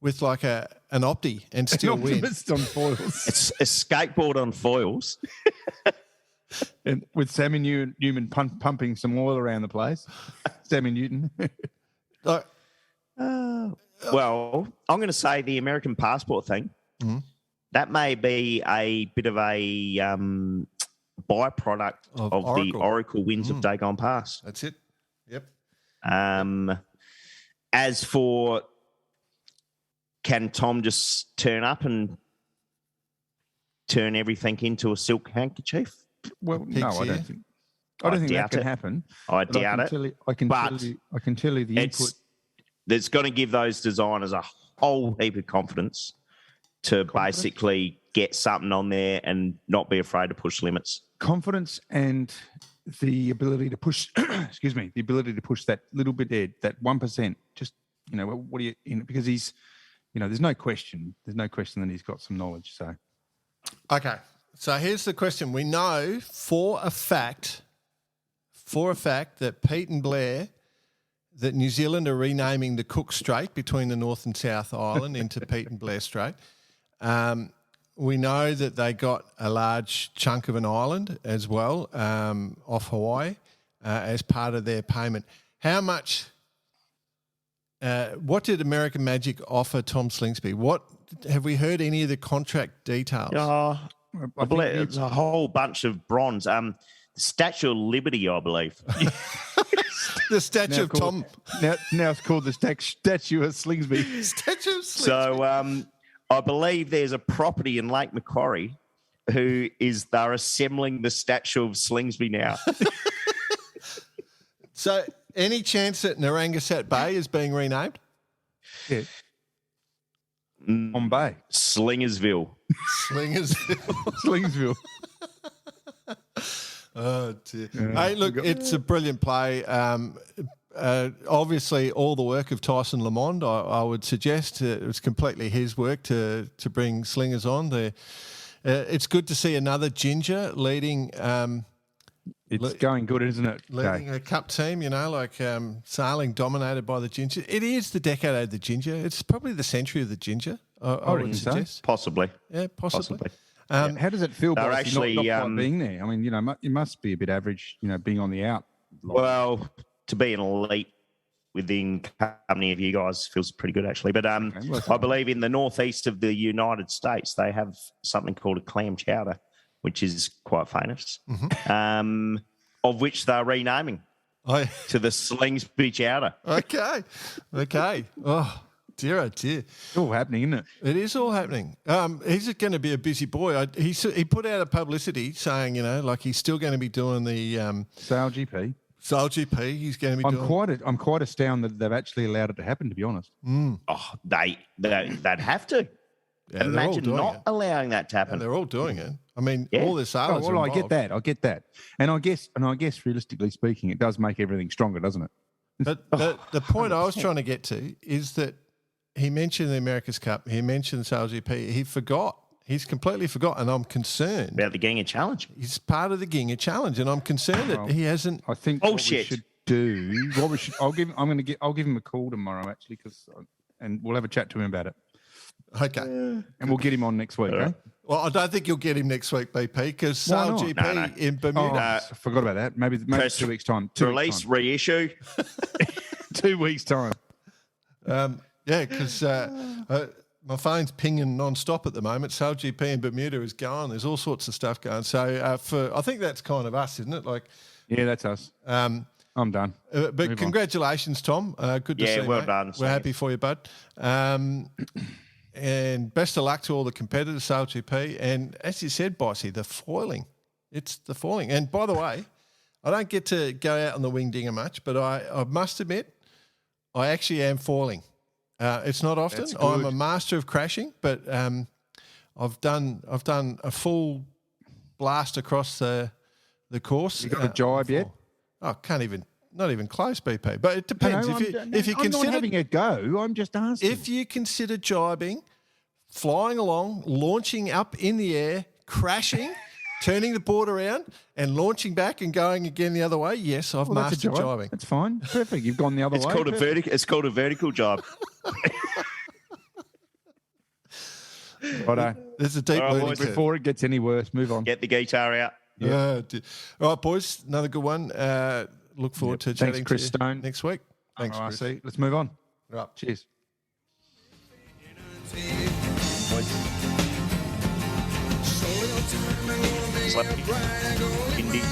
with like an Opti and still win? Optimist on foils. It's a skateboard on foils. And with Sammy Newman pumping some oil around the place. Sammy Newton. Like, Well, I'm going to say the American passport thing. Mm-hmm. That may be a bit of a byproduct of the Oracle wins of day gone past. that's it. Yep. As for, can Tom just turn up and turn everything into a silk handkerchief? Well, no, I don't think. I don't think that can happen. I But doubt it. I can tell you the input. That's going to give those designers a whole heap of confidence to basically get something on there and not be afraid to push limits. Confidence and the ability to push. Excuse me, the ability to push that little bit there, that 1%. Just what do you? Because he's, there's no question. There's no question that he's got some knowledge. So, Okay. So here's the question. We know for a fact that Pete and Blair, that New Zealand are renaming the Cook Strait between the North and South Island into Pete and Blair Strait. We know that they got a large chunk of an island as well off Hawaii as part of their payment. How much? What did American Magic offer Tom Slingsby? What have we heard any of the contract details? I believe it's a whole bunch of bronze. The Statue of Liberty, I believe. The statue of Tom. Now it's called the statue of Slingsby. Statue of Slingsby. So I believe there's a property in Lake Macquarie they're assembling the statue of Slingsby now. So any chance that Narragansett Bay is being renamed? Yeah. On Bay. Slingersville. Slingsville. Oh, dear. Hey, look, it's a brilliant play. Obviously, all the work of Tyson Lamond, I would suggest it was completely his work to bring Slingers on. It's good to see another ginger leading. It's going good, isn't it? Leading a cup team, sailing dominated by the ginger. It is the decade of the ginger. It's probably the century of the ginger, I would suggest. Possibly. Yeah, possibly. How does it feel, Boris, actually, not quite being there? I mean, it must be a bit average, being on the out. Well, to be an elite within company of you guys feels pretty good, actually. But I believe in the northeast of the United States, they have something called a clam chowder, which is quite famous, of which they're renaming to the Slingsby chowder. Okay. Oh, dear, oh dear. It's all happening, isn't it? It is all happening. He's going to be a busy boy. He put out a publicity saying, he's still going to be doing the Sail GP. Sail GP. He's going to be doing. I'm quite astounded that they've actually allowed it to happen, to be honest. Oh, they'd have to. Yeah, imagine not allowing that to happen. Yeah, they're all doing it. I mean, all the sailors. I get that, and I guess, realistically speaking, it does make everything stronger, doesn't it? But the point I was trying to get to is that he mentioned the America's Cup. He mentioned Sail GP. He forgot. He's completely forgotten. I'm concerned about the Ginga Challenge. He's part of the Ginga Challenge, and I'm concerned that he hasn't. I think what we should do. I'll give him a call tomorrow, actually, and we'll have a chat to him about it. Okay. And we'll get him on next week, okay? Well, I don't think you'll get him next week, BP, because Sail GP in Bermuda. I forgot about that. Maybe 2 weeks' time. Release, reissue. 2 weeks' time. Yeah, because my phone's pinging non-stop at the moment. So GP in Bermuda is going. There's all sorts of stuff going. So I think that's kind of us, isn't it? Like, yeah, that's us. I'm done. But Move congratulations, Tom. Good to see you. well mate. done. We're happy for you, bud. And best of luck to all the competitors, SailGP. And as you said, Bossy, the foiling. It's the foiling. And by the way, I don't get to go out on the wing dinger much, but I must admit, I actually am foiling. It's not often. I'm a master of crashing, but I've done a full blast across the course. You got a jibe yet? Oh, not even close, BP. But it depends. If you I'm consider not having a go. I'm just asking. if you consider jibing, flying along, launching up in the air, crashing, turning the board around, and launching back and going again the other way, yes, I've mastered jibing. That's fine. Perfect. You've gone the other way. It's called a vertical jibe. Righto. There's a deep learning curve. Before it gets any worse, move on. Get the guitar out. Yeah. All right, boys, another good one. Look forward to chatting Chris to you Stone. next week. Thanks, RORC. Chris. Let's move on. Right. Cheers. Slap. Indy.